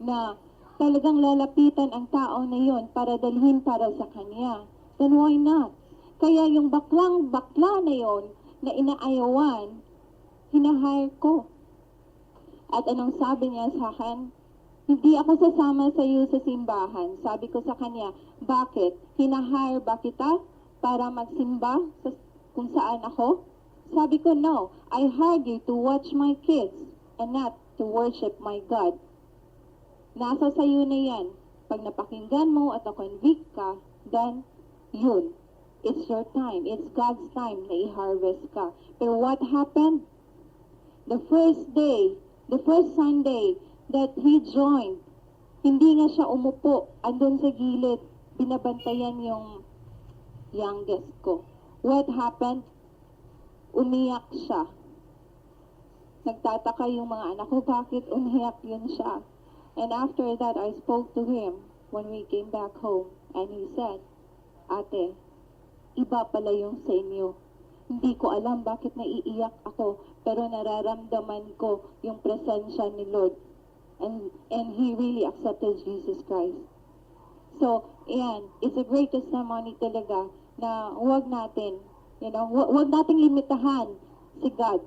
[SPEAKER 3] na talagang lalapitan ang tao na yon para dalhin para sa Kanya, then why not? Kaya yung bakla na yon na inaayawan, hinahire ko. At anong sabi niya sa akin? Hindi ako sasama sa iyo sa simbahan. Sabi ko sa kanya, bakit? Hinahire ba kita para magsimba kung saan ako? Sabi ko, no. I hired you to watch my kids and not to worship my God. Nasa sayo na yan. Pag napakinggan mo at na-convict ka, then yun. It's your time. It's God's time na i-harvest ka. Pero what happened? The first Sunday that he joined, hindi nga siya umupo. Andun sa gilid, binabantayan yung youngest ko. What happened? Umiyak siya. Nagtataka yung mga anak ko, bakit umiyak yun siya? And after that, I spoke to him when we came back home. And he said, Ate, iba pala yung sa inyo. Hindi ko alam bakit naiiyak ako, pero nararamdaman ko yung presensya ni Lord. And he really accepted Jesus Christ. So, ayan, it's a great testimony talaga na huwag natin, huwag nating limitahan si God.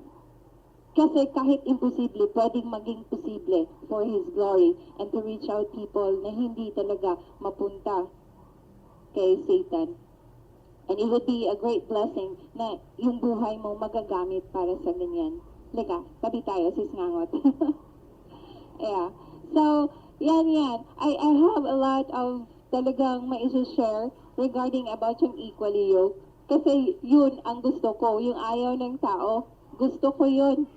[SPEAKER 3] Kasi kahit imposible, pwedeng maging posible for His glory and to reach out people na hindi talaga mapunta kay Satan. And it would be a great blessing na yung buhay mo magagamit para sa ganyan. Lika, tabi tayo, sis Ngangot. Yeah. So, yan. I have a lot of talagang ma-share regarding about yung equally yoke. Kasi yun ang gusto ko, yung ayaw ng tao, gusto ko yun.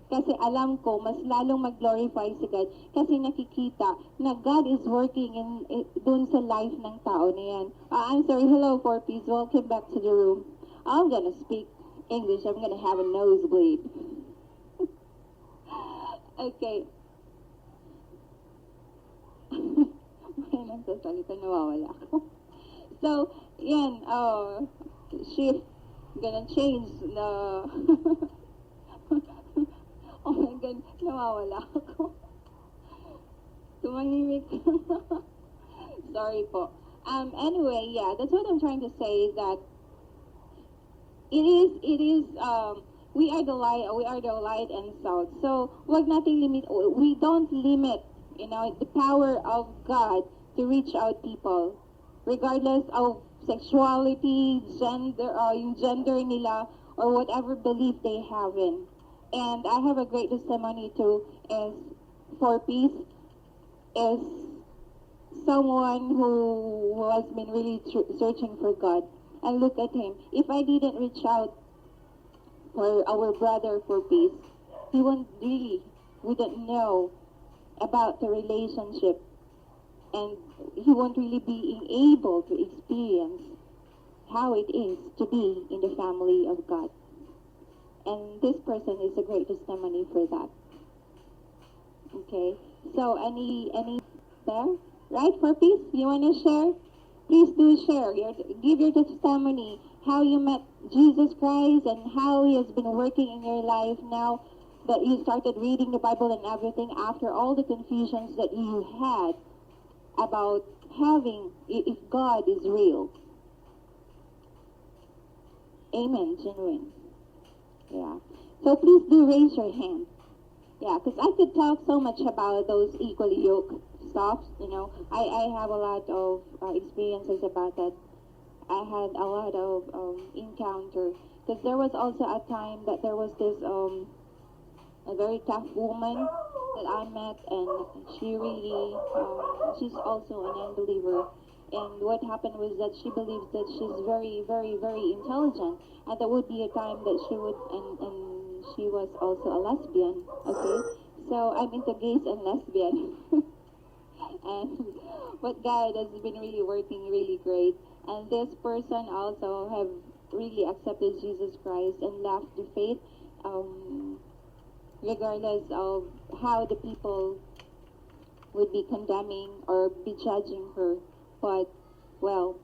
[SPEAKER 3] Kasi alam ko, mas lalong mag-glorify si God. Kasi nakikita na God is working dun sa life ng tao na yan. I'm sorry, hello, Four Piece. Welcome back to the room. I'm gonna speak English. I'm gonna have a nosebleed. Okay. May nagsasalita, nawawala ako. So, yan, shift, gonna change the, oh my God, nawawala ako. Tumahimik. Sorry po. Anyway, yeah, that's what I'm trying to say, that it is, we are the light and salt. So, wag nating limit, we don't limit, the power of God to reach out people, regardless of sexuality, gender, yung gender nila, or whatever belief they have in. And I have a great testimony too, is For Peace is someone who has been really searching for God. And look at him. If I didn't reach out for our brother For Peace, he wouldn't know about the relationship, and he won't really be able to experience how it is to be in the family of God. And this person is a great testimony for that. Okay, so any there, right, For Peace? You want to share? Please do share. Give your testimony, how you met Jesus Christ and how he has been working in your life now that you started reading the Bible and everything, after all the confusions that you had about having, if God is real. Amen, genuine. Yeah. So please do raise your hand. Yeah, because I could talk so much about those equally yoked stuff, I have a lot of experiences about that. I had a lot of encounter, because there was also a time that there was this a very tough woman that I met, and she really she's also an unbeliever. And what happened was that she believes that she's very, very, very intelligent, and there would be a time that she would, and she was also a lesbian. Okay, so I'm into gays and lesbian. And but God has been really working really great. And this person also have really accepted Jesus Christ and left the faith, regardless of how the people would be condemning or be judging her. But, well,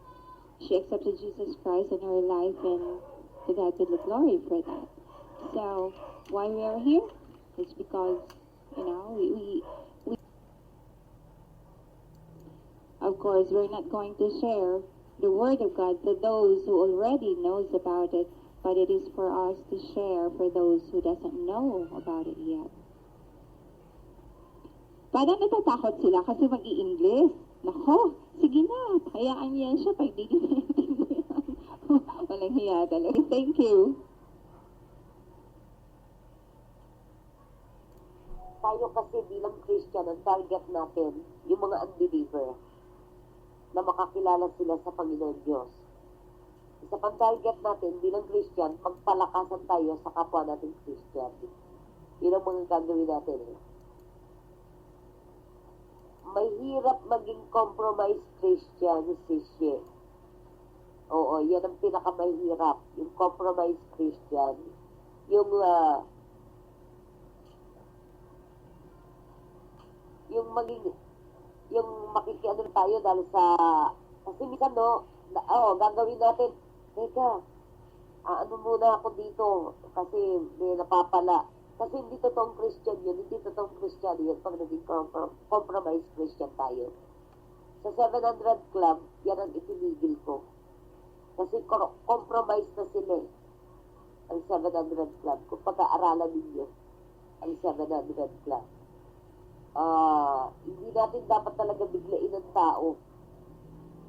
[SPEAKER 3] she accepted Jesus Christ in her life, and to God be the glory for that. So, why we are here? It's because, we of course, we're not going to share the Word of God to those who already knows about it, but it is for us to share for those who doesn't know about it yet. Parang natatakot sila kasi mag-i-English. Nako, sige na, hayaan yan siya pag di naintindihan. Walang hiya talaga. Thank you.
[SPEAKER 1] Tayo kasi bilang Christian, ang target natin, yung mga unbeliever, na makakilala sila sa Panginoon Diyos. Isa pang target natin bilang Christian, magpalakasan tayo sa kapwa natin Christian. Yun ang mga gagawin natin. Mahirap maging compromise Christian, sisye. Oo, yan ang pinakamahirap. Yung compromise Christian. Yung makikiano tayo dahil sa, kasi minsan gagawin natin, teka, ano muna ako dito, kasi may napapala. Kasi hindi totoong Christian yun, hindi totoong Christian yun pag naging compromise Christian tayo. Sa 700 Club, yan ang itinigil ko. Kasi compromise na sila ang 700 Club. Kung pag-aaralan ninyo, ang 700 Club. Hindi natin dapat talaga biglain ng tao.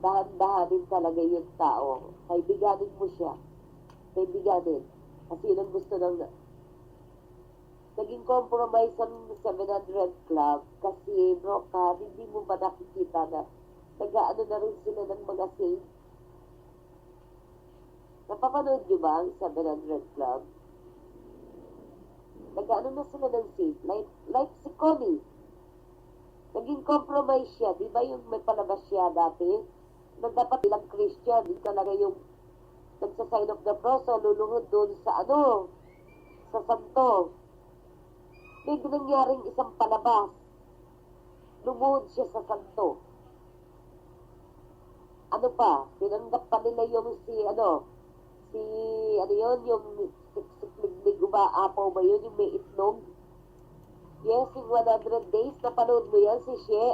[SPEAKER 1] Dahan-dahanin talaga yung tao. Kaibiganin mo siya. Kaibiganin. Kasi yun ang gusto ng naging compromise ang 700 Club kasi hindi mo ba nakikita na nag-aano na rin sila ng mga saints? Napapanood nyo ba ang 700 Club? Nag-ano na sila ng safe. Like si Connie. Naging compromise siya. Di ba yung may palabas siya dati? Na dapat bilang Christian, yung talaga yung nagsa-sign of the cross o luluhod doon sa sa santo. May nangyaring isang palabas. Lumuhod siya sa santo. Ano pa? Tinanggap pa nila yung yung siksikliglig umaapaw ba yun? Yung may itlog? Yes, yung 100 days. Napanood mo yan, si She?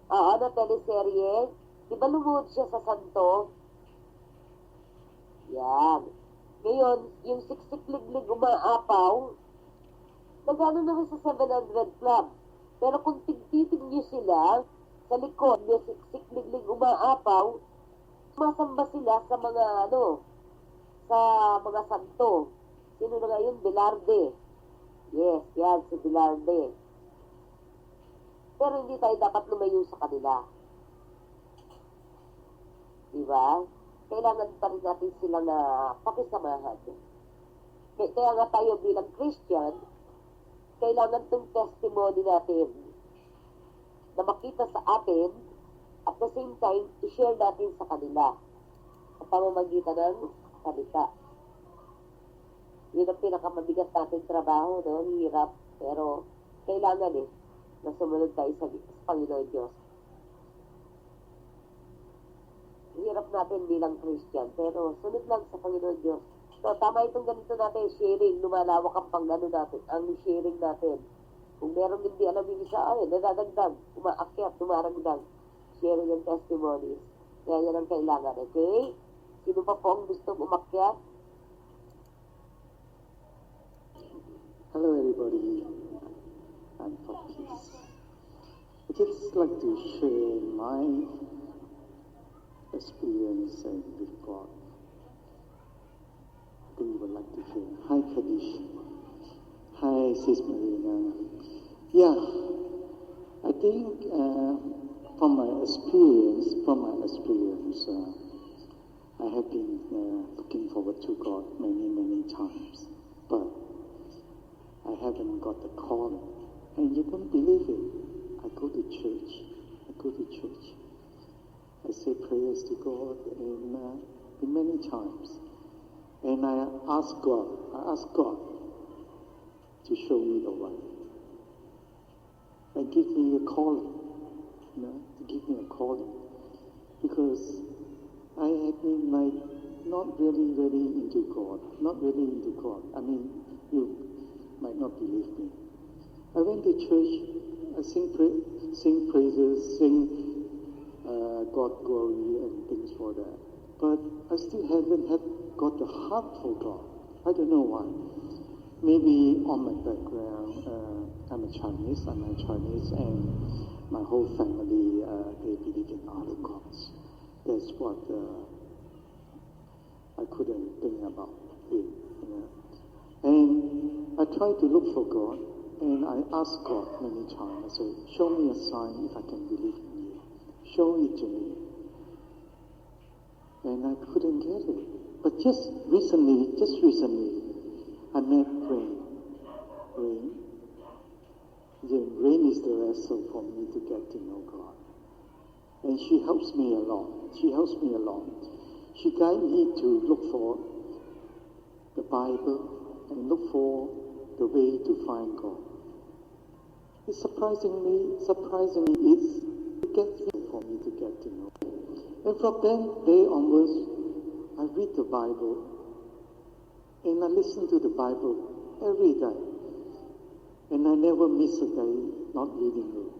[SPEAKER 1] Oo, na teleserye. Di ba lumuhod siya sa santo? Yan. Ngayon, yung siksikliglig umaapaw, nagano naman sa 700 Club. Pero kung tigtitig niyo sila, sa likod, yung siksikliglig umaapaw, sumasamba sila sa sa mga santo. Sino na nga yun? Velarde. Yes, yan, si Velarde. Pero hindi tayo dapat lumayo sa kanila. Diba? Kailangan pa rin natin silang pakisamahan. Kaya nga tayo bilang Christian, kailangan itong testimony natin na makita sa atin at the same time, i-share natin sa kanila sa pamamagitan ng salita. Yun ang pinakamabigat natin trabaho, no? Hirap, pero kailangan na sumunod tayo sa Panginoon Diyos. Hirap natin bilang Christian, pero sunod lang sa Panginoon Diyos. So, tama itong ganito natin, sharing, lumalawak ang pangano natin, ang sharing natin. Kung meron hindi alam yung isa, nadadagdag, umaakyat, dumaragdag, sharing and testimonies. Kaya yan ang kailangan, okay? Sino pa po ang gustong umakyat?
[SPEAKER 5] Hello everybody, I'm for peace. I just like to share my experience with God. I think you would like to share. Hi Kadish. Hi Sis Marina. Yeah, I think from my experience, I have been looking forward to God many times, but I haven't got the calling. And you don't believe it. I go to church. I say prayers to God and many times. And I ask God to show me the way. And give me a calling. To give me a calling. Because I have been not really into God. I mean, you might not believe me. I went to church, I sing praises, sing God glory and things for that. But I still haven't got the heart for God. I don't know why. Maybe on my background, I'm a Chinese, and my whole family, they believe in other gods. That's what I couldn't think about it. And I tried to look for God, and I asked God many times. I said, show me a sign if I can believe in you. Show it to me. And I couldn't get it. But just recently, I met Rain. Rain is the vessel for me to get to know God. And she helps me a lot. She guides me to look for the Bible and look for the way to find God. It's surprisingly, it gets me for me to get to know Him. And from that day onwards, I read the Bible and I listen to the Bible every day. And I never miss a day not reading it.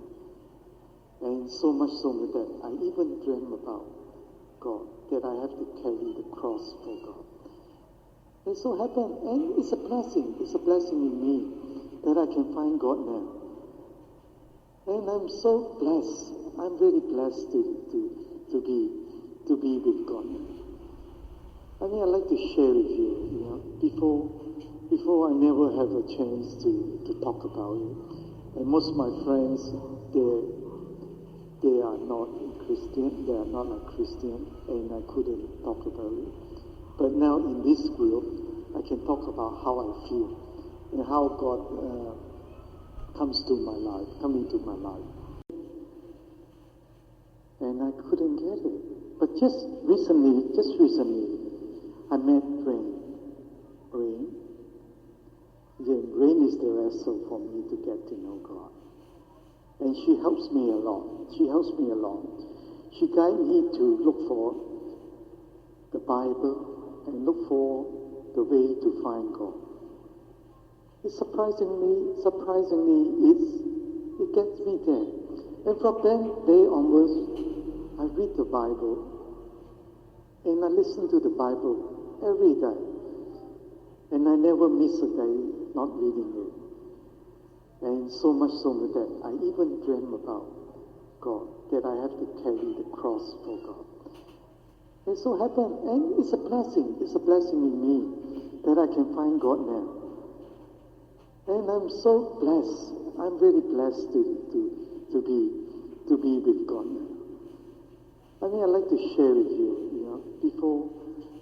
[SPEAKER 5] And so much so that I even dream about God, that I have to carry the cross for God. And so happened, and it's a blessing in me that I can find God now. And I'm so blessed. I'm very blessed to be with God. I mean, I'd like to share with you, before I never have a chance to talk about it. And most of my friends, they are not in Christian, they are not a Christian, and I couldn't talk about it. But now in this group, I can talk about how I feel and how God come into my life. And I couldn't get it. But just recently, I met Rain. Rain is the vessel for me to get to know God. And she helps me a lot. She guides me to look for the Bible and look for the way to find God. It surprisingly, it gets me there. And from that day onwards, I read the Bible and I listen to the Bible every day. And I never miss a day not reading it. And so much so that I even dream about God, that I have to carry the cross for God. And so happened, and it's a blessing in me that I can find God now. And I'm so blessed. I'm very blessed to be with God now. I mean, I'd like to share with you,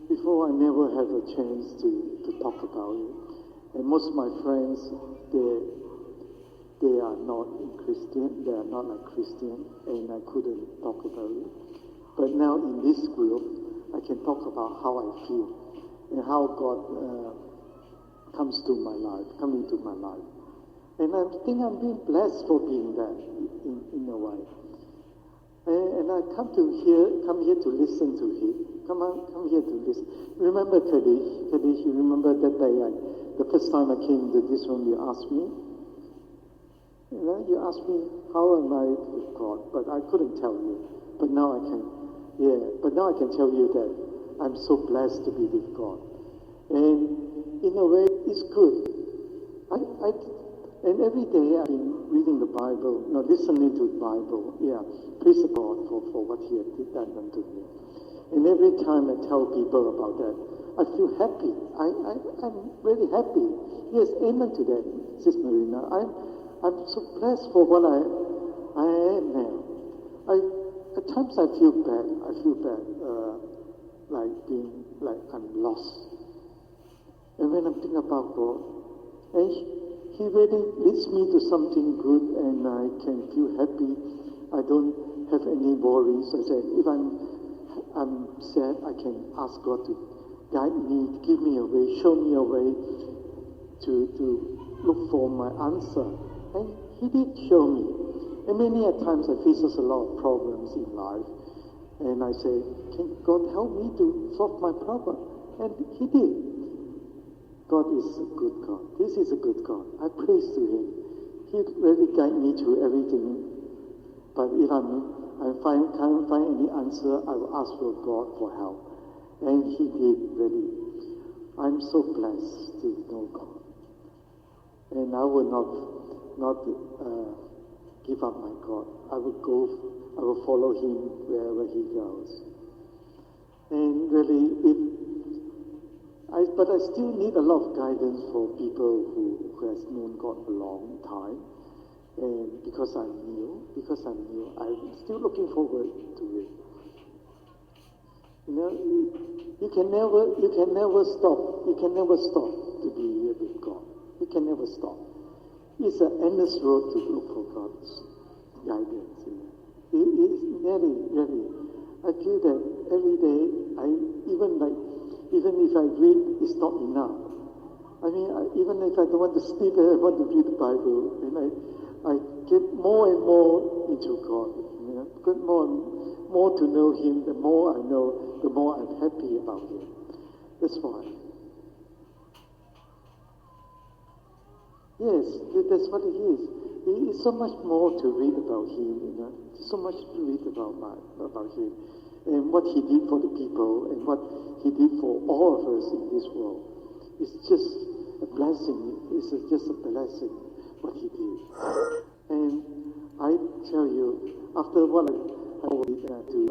[SPEAKER 5] before I never have a chance to talk about it. And most of my friends, they are not Christian, they are not a Christian, and I couldn't talk about it. But now in this group, I can talk about how I feel and how God come into my life. And I think I'm being blessed for being that in a way. And I come here to listen to him. Come here to listen. Remember Kaddish, you remember that day, the first time I came to this room, you asked me? You asked me, how am I with God? But I couldn't tell you. But now I can. But now I can tell you that I'm so blessed to be with God. And in a way, it's good. And every day I've been reading the Bible, listening to the Bible. Praise God for what He had done unto me. And every time I tell people about that, I feel happy. I'm really happy. Yes, amen to that, Sis Marina. I'm so blessed for what I am now. At times I feel bad. Like I'm lost. And when I'm thinking about God, and He really leads me to something good, and I can feel happy. I don't have any worries. I said, if I'm sad, I can ask God to guide me, give me a way, show me a way to look for my answer. And He did show me. And many a times I face a lot of problems in life. And I say, can God help me to solve my problem? And He did. God is a good God. This is a good God. I praise to Him. He really guides me through everything. But if can't find any answer, I will ask for God for help. And He did really. I'm so blessed to know God. And I will not give up my God. I will follow Him wherever He goes. And really, but I still need a lot of guidance for people who has known God a long time. And because I'm new, I'm still looking forward to it. You can never stop to be here with God. You can never stop. It's an endless road to look for God's guidance. It's really. I feel that every day, even if I read, it's not enough. I mean, even if I don't want to sleep, I want to read the Bible, and I get more and more into God. Get more to know Him. The more I know, the more I'm happy about Him. That's why. Yes, that's what it is. There is so much more to read about Him. So much to read about Him, and what He did for the people, and what He did for all of us in this world. It's just a blessing. It's just a blessing what He did. And I tell you, after what I did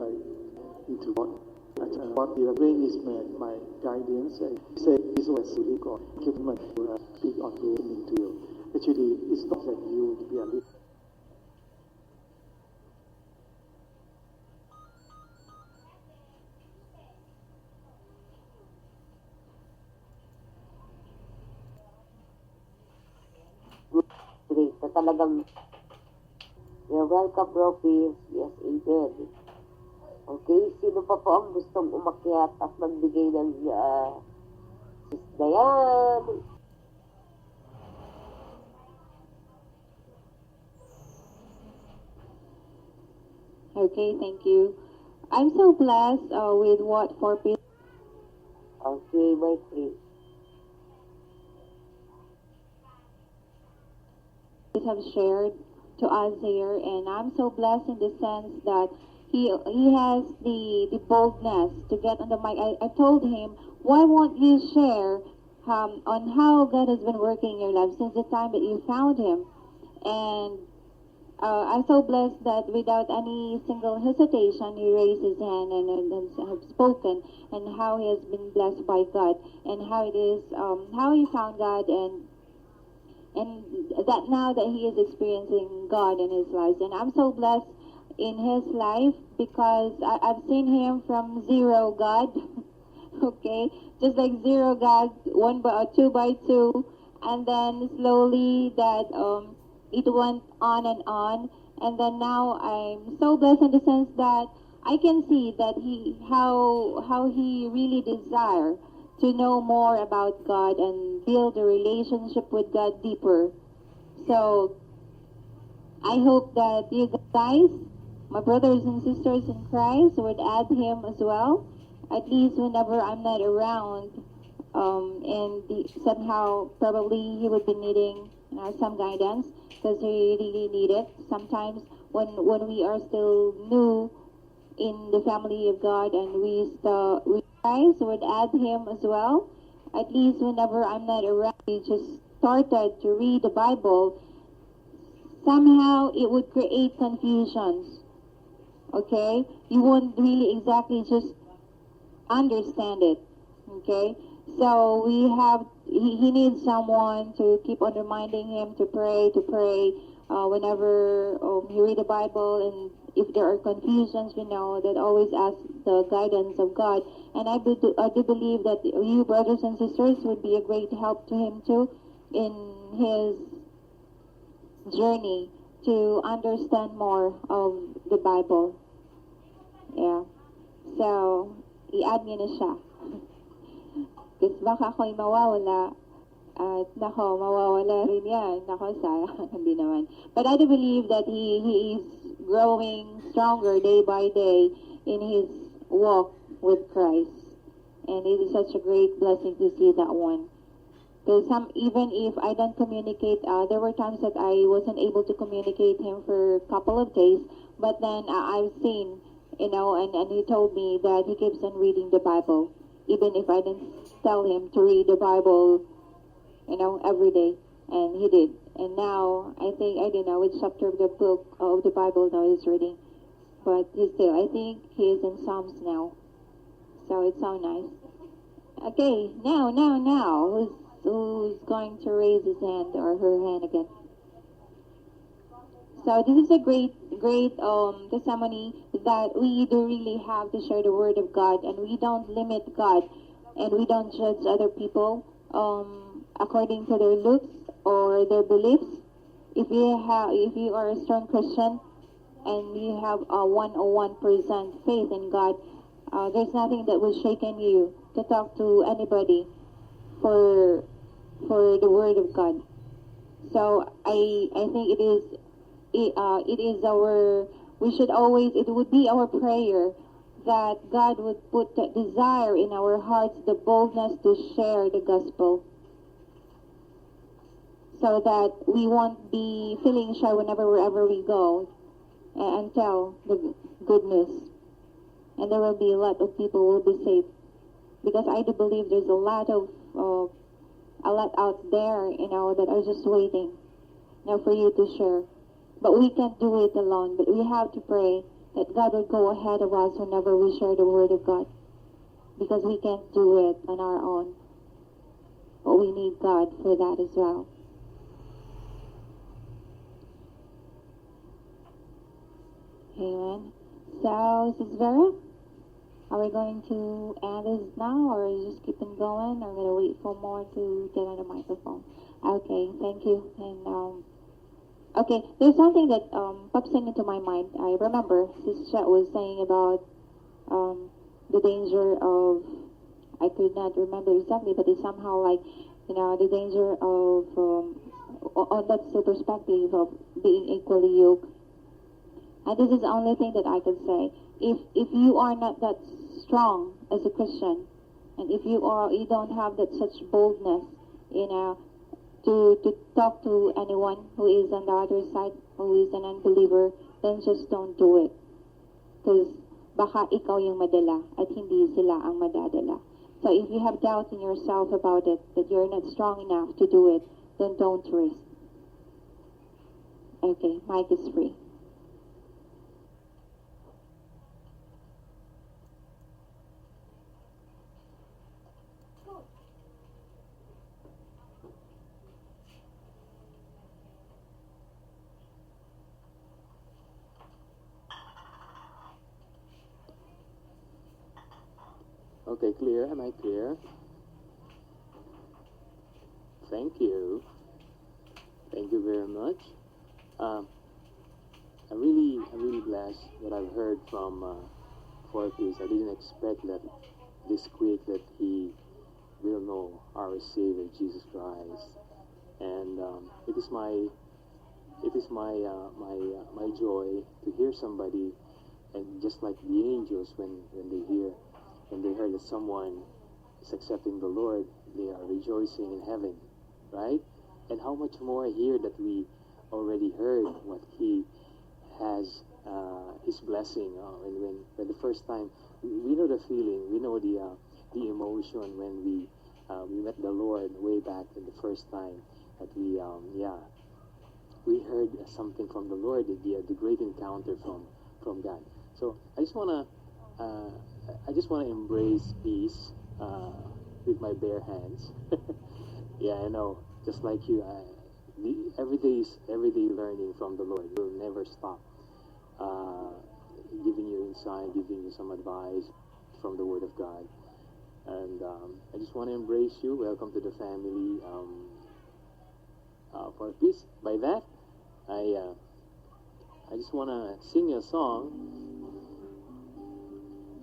[SPEAKER 5] into what the rain is my guidance, and He said, "This was really God. Give me a big on listening to you." Actually, it's not that you be a
[SPEAKER 1] talagang you're welcome, bro, please. Yes, amen. Okay, sino pa po ang gustong umakyat at magbigay ng Sis Dayan?
[SPEAKER 3] Okay, thank you. I'm so blessed with what 4 people
[SPEAKER 1] Okay, my free.
[SPEAKER 3] have shared to us here, and I'm so blessed in the sense that he has the boldness to get on the mic. I told him, why won't you share on how God has been working in your life since the time that you found him? And I'm so blessed that without any single hesitation, he raised his hand and have spoken, and how he has been blessed by God, and how it is, how he found God, and that now that he is experiencing God in his life. And I'm so blessed in his life because I've seen him from zero God, okay, just like zero God, two by two, and then slowly that it went on, and then now I'm so blessed in the sense that I can see that how he really desire to know more about God and build a relationship with God deeper. So I hope that you guys, my brothers and sisters in Christ, would add him as well, at least whenever I'm not around, and somehow probably he would be needing some guidance, because he really need it sometimes when we are still new in the family of God, and we guys would add him as well, at least whenever I'm not around. We just started to read the Bible, somehow it would create confusions, okay? You won't really exactly just understand it, okay? So he needs someone to keep on reminding him to pray, whenever you read the Bible, and if there are confusions, that always ask the guidance of God. And I do believe that you, brothers and sisters, would be a great help to him too in his journey to understand more of the Bible. Yeah. So, i-add niyo na siya. Kasi baka ako'y mawawala. At nako, mawawala rin yan. Nako, sayang. Hindi naman. But I do believe that he is growing stronger day by day in his walk with Christ. And it is such a great blessing to see that one. Because even if I don't communicate, there were times that I wasn't able to communicate him for a couple of days. But then I've seen, and he told me that he keeps on reading the Bible. Even if I didn't tell him to read the Bible, every day. And he did. And now, I don't know which chapter of the book of the Bible now he's reading. But I think he is in Psalms now. So it's so nice. Okay, now, who's going to raise his hand or her hand again? So this is a great testimony that we do really have to share the word of God, and we don't limit God, and we don't judge other people according to their looks or their beliefs. If you are a strong Christian and you have a 101% faith in God, there's nothing that will shaken you to talk to anybody for the word of God. So I think it would be our prayer that God would put that desire in our hearts, the boldness to share the gospel, so that we won't be feeling shy wherever we go and tell the good news. And there will be a lot of people who will be saved. Because I do believe there's a lot out there, that are just waiting, for you to share. But we can't do it alone. But we have to pray that God will go ahead of us whenever we share the word of God. Because we can't do it on our own. But we need God for that as well. Amen. So, Sis Vera, are we going to end this now, or just keep on going? Or going to wait for more to get on the microphone? Okay, thank you. And Okay, there's something that pops into my mind. I remember Sister Chet was saying about the danger of, I could not remember exactly, but it's somehow like, the danger of, on that still perspective of being equally yoked. And this is the only thing that I can say. If you are not that strong as a Christian, and if you don't have that such boldness, to talk to anyone who is on the other side, who is an unbeliever, then just don't do it. Because baka ikaw yung madala at hindi sila ang madadala. So if you have doubt in yourself about it, that you're not strong enough to do it, then don't risk. Okay, mic is free.
[SPEAKER 4] Okay, clear. Am I clear? Thank you. Thank you very much. I'm really blessed that I've heard from Fortis. I didn't expect that this quick that he will know our Savior Jesus Christ, and it is my joy to hear somebody, and just like the angels when they heard that someone is accepting the Lord, they are rejoicing in heaven, right? And how much more here that we already heard what he has, his blessing. When the first time, we know the feeling, we know the emotion when we met the Lord way back in the first time that we heard something from the Lord, the great encounter from God. So I just wanna embrace peace with my bare hands. Yeah, I know. Just like you, everyday learning from the Lord will never stop. Giving you insight, giving you some advice from the Word of God, and I just want to embrace you. Welcome to the family. For peace. By that, I just want to sing you a song.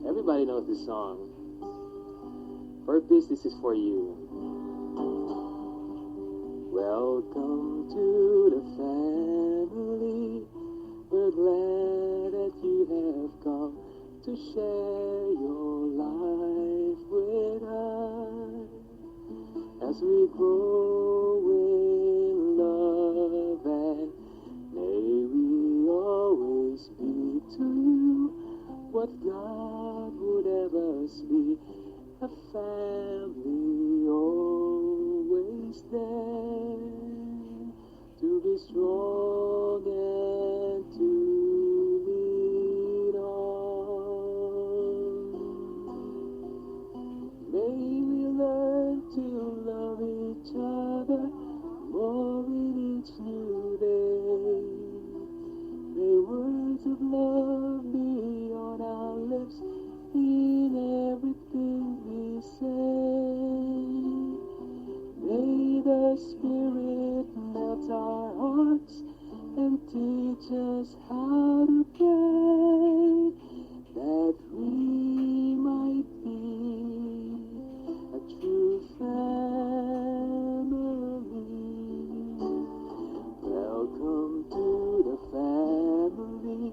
[SPEAKER 4] Everybody knows this song. For peace, this is for you. Welcome to the family. We're glad that you have come to share your life with us as we grow in love, and may we always be to you what God would have us be, a family always there, to be strong and to lead on. May we learn to love each other more in each new day. May words of love be on our lips in everything we say. May the Spirit melt our hearts and teach us how to pray, that we might be a true family. Welcome to the family.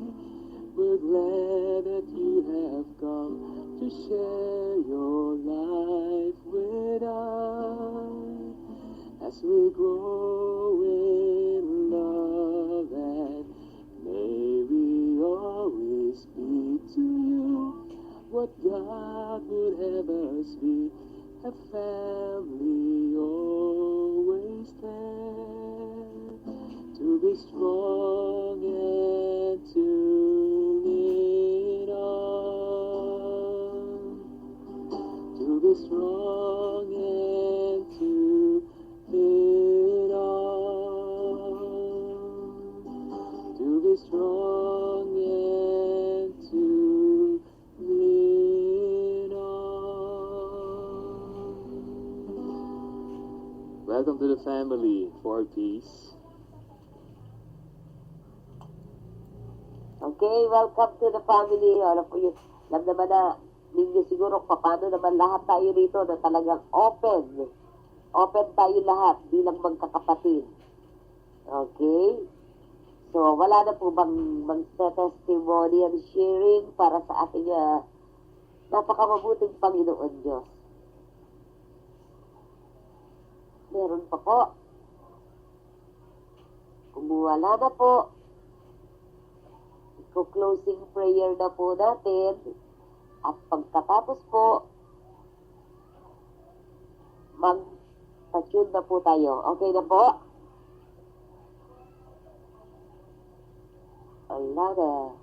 [SPEAKER 4] We're glad that you have come to share your life with us as we grow in love, and may we always be to you what God would have us be, a family always there, to be strong and to lead on, to be strong and to lead on, to be strong and to lead on. Welcome to the family, for peace.
[SPEAKER 1] Okay, welcome to the family. Alam po yun, alam naman na ninyo siguro paano naman lahat tayo rito na talagang open. Open tayo lahat bilang magkakapatid. Okay? So, wala na po bang testimony and sharing para sa ating napakamabuting Panginoon Diyos? Meron pa po. Kung wala na po, closing prayer na po natin. At pagkatapos po, mag-tune na po tayo. Okay na po? Wala na.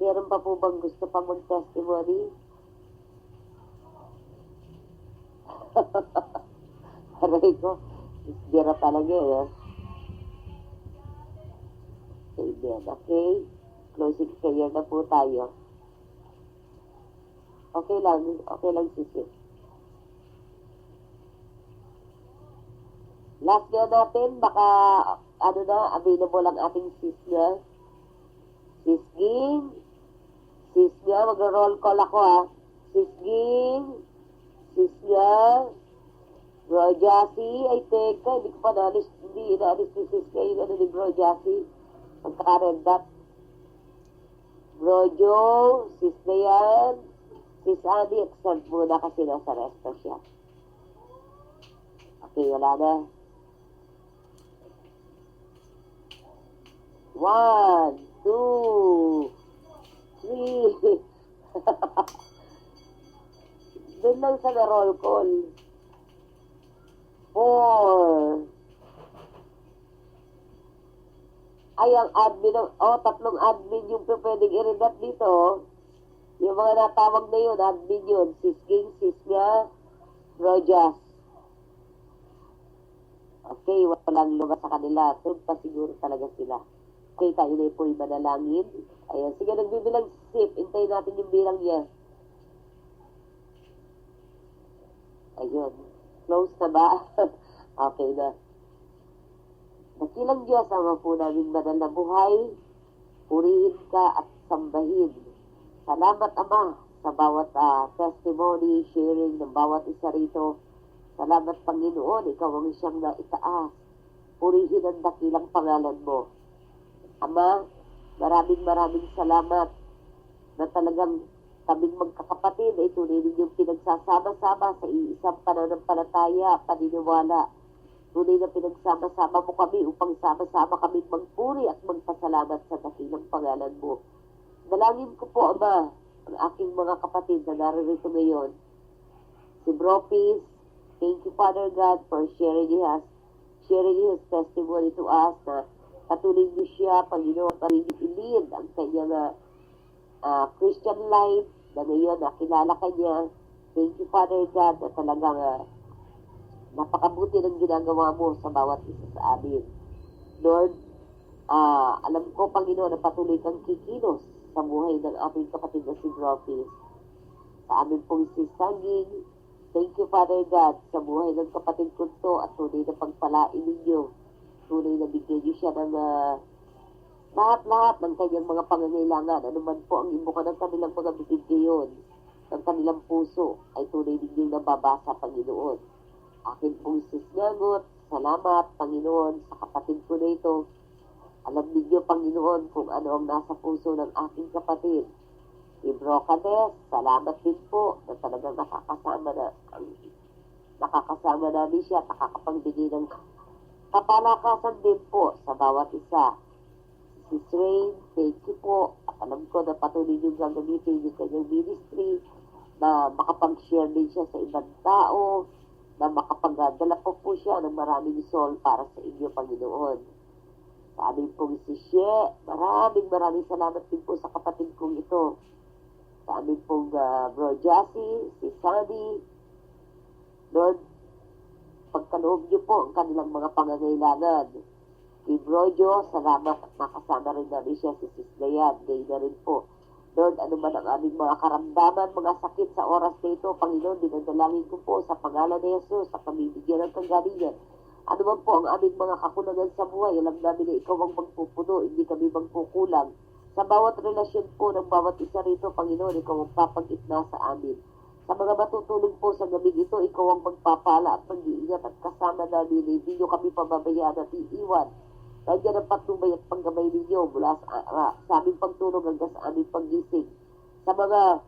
[SPEAKER 1] Meron pa po bang gusto pang mag-testimony? Aray ko, isbira talaga eh. Amen. Okay? Closing prayer na po tayo. Okay lang sisi. Last nga natin, baka available ang ating sis nga. Sis Ging, mag-roll call ako Sis Ging, sis nga, Bro Jassy, ay teka, hindi ko pa naalis ni sis kayo ni Bro Jassy. Pagka-red dot. Bro Joe, sis Dayan, sis Annie, extend muna kasi nasa resto siya. Okay, wala na. 1, 2, 3. Doon lang sa roll call. 4. Ay, ang admin, tatlong admin yung pwedeng i-redat dito. Yung mga natawag na yun, admin yun. Sis Ging, sis nga, Rojas. Okay, walang lugar sa kanila. Tulog pa siguro talaga sila. Okay, tayo na po yung manalangin. Ayan, sige, nagbibilang sip. Hintayin natin yung bilang niya. Ayun. Close na ba? Okay na. Dakilang Diyos, Ama po namin banal na buhay, purihin ka at sambahin. Salamat, Ama, sa bawat testimony, sharing ng bawat isa rito. Salamat, Panginoon, ikaw ang siyang naitaas. Purihin ang dakilang pangalan mo. Ama, maraming salamat na talagang kaming magkakapatid ay tunay ninyong pinagsasama-sama sa iisang pananampalataya, paniniwala. Tunay na pinagsama-sama mo kami upang sama-sama kami magpuri at magpasalamat sa dakilang pangalan mo. Dalangin ko po, Ama, ang aking mga kapatid na naririto ngayon. Si Bro Peace, thank you, Father God, for sharing his testimony to us na patuloy niyo siya, Panginoon, parilid ang kanyang Christian life na ngayon nakilala ka niya. Thank you, Father God, na talagang napakabuti ng ginagawa mo sa bawat isa sa amin. Lord, alam ko, Panginoon, na patuloy kang kikilos sa buhay ng ating kapatid na si Brophy. Sa amin pong si Saging, thank you, Father God, sa buhay ng kapatid ko to at tunay na pagpalain ninyo. Tunay na bigyan niyo siya ng lahat-lahat ng kanyang mga pangangailangan. Ano man po ang ibuka ng kanilang mga bibig ngayon, ng kanilang puso, ay tunay ninyong nababasa, Panginoon. Akin pong sisngagot, salamat, Panginoon, sa kapatid ko na ito. Alam ninyo, Panginoon, kung ano ang nasa puso ng aking kapatid. Si Bro Cades, salamat din po na talagang nakakasama namin siya at nakakapagbigay ng kapalakasan din po sa bawat isa. Si Rain, thank you po. At alam ko na patuloy yung gagamitin yung kanyang ministry, na makapag-share din siya sa ibang tao, na makapagdala po siya ng maraming soul para sa inyo, Panginoon. Sa amin pong si She, maraming salamat din po sa kapatid kong ito. Sa amin pong Bro Jassy, si Sunny, Lord, pagkaloob niyo po ang kanilang mga pangangailangan. Si Bro Jo, salamat at nakasama rin namin siya si Sis Dayan. Day na rin po. Lord, ano man ang aming mga karamdaman, mga sakit sa oras na ito, Panginoon, dinadalangin ko po sa pangalan ni Jesus, sa kami bigyan ng kagalingan Ano man po ang aming mga kakulangan sa buhay, alam namin na ikaw ang magpupuno, hindi kami magkukulang. Sa bawat relasyon po ng bawat isa rito, Panginoon, ikaw ang papag-itna sa amin. Sa mga matutulog po sa gabi ito, ikaw ang magpapala at mag-iingat at kasama namin. Hindi nyo kami pababayaan at iiwan. Nandiyan ang patnubay at panggamay ninyo mula sa aming pagtulog hanggang sa aming paggising. Sa mga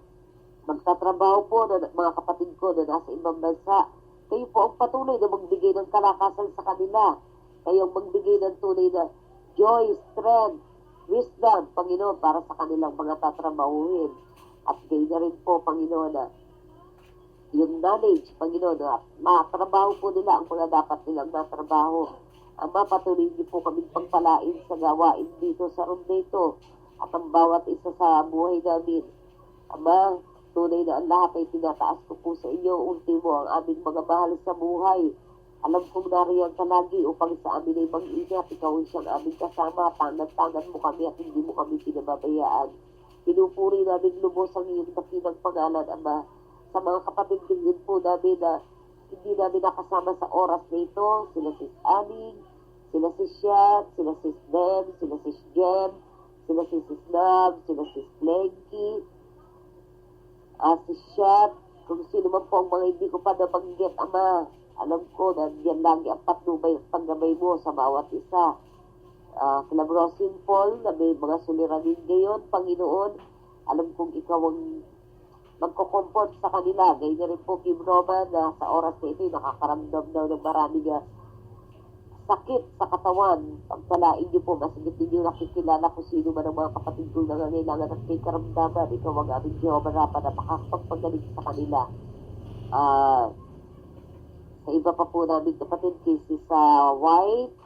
[SPEAKER 1] magtatrabaho po na mga kapatid ko na nasa ibang bansa, kayo po ang patuloy na magbigay ng kalakasan sa kanila. Kayo ang magbigay ng tunay na joy, strength, wisdom, Panginoon, para sa kanilang mga tatrabahuhin. At kayo na rin po, Panginoon, na yung knowledge, Panginoon, na matrabaho po nila ang mga dapat nilang matrabaho. Ama, patuloy niyo po kaming pagpalain sa gawain dito sa room na ito at ang bawat isa sa buhay namin. Ama, tunay na ang lahat ay tinataas ko po sa inyo. Ultimo ang aming mga mahal sa buhay. Alam kong nariyan ka lagi upang sa amin ay mag-ingat. Ikaw ay siyang aming kasama. Tangan-tangan mo kami at hindi mo kami pinababayaan. Pinupuri namin lubos ang iyong dakilang pangalan, Ama. Sa mga kapatid din po namin na hindi namin nakasama sa oras na ito. Sila Sis Aning, sila Sis Shat, sila Sis Dem, sila Sis Jem, sila Sis Nab, sila Sis Lenky, si Shat, kung sino man po ang mga hindi ko pa nabanggit, Ama, alam ko na diyan lagi ang patnubay at panggamay mo sa bawat isa. Kila Bro Simple, na may mga suliranin ngayon, Panginoon, alam kong ikaw ang magko-comfort sa kanila. Gaya na rin po Kim Roman na sa oras na ito, nakakaramdam daw ng maraming sakit sa katawan. Pagpalain niyo po, masigit ninyo nakikilala kung sino man ang mga kapatid ko na nangailangan at may karamdaman. Ikaw ang aming Jehovah Rapha na makakapagpagaling sa kanila. Sa iba pa po namin kapatid, cases sa White,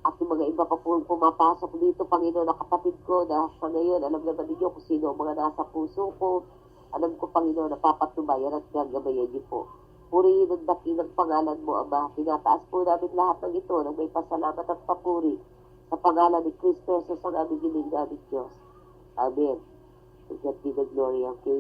[SPEAKER 1] at yung mga iba pa po pumapasok dito, Panginoon, na kapatid ko na sa ngayon, alam naman ninyo kung sino ang mga nasa puso ko. Alam ko, Panginoon, na papatubayan at gagabayan niyo po. Purihin ang dakilang pangalan mo, Ama. Tinataas po namin lahat ng ito ng may pasalamat at papuri sa pangalan ni Kristo Jesus ang aming giling namin Diyos. Amen. To God be the glory, okay?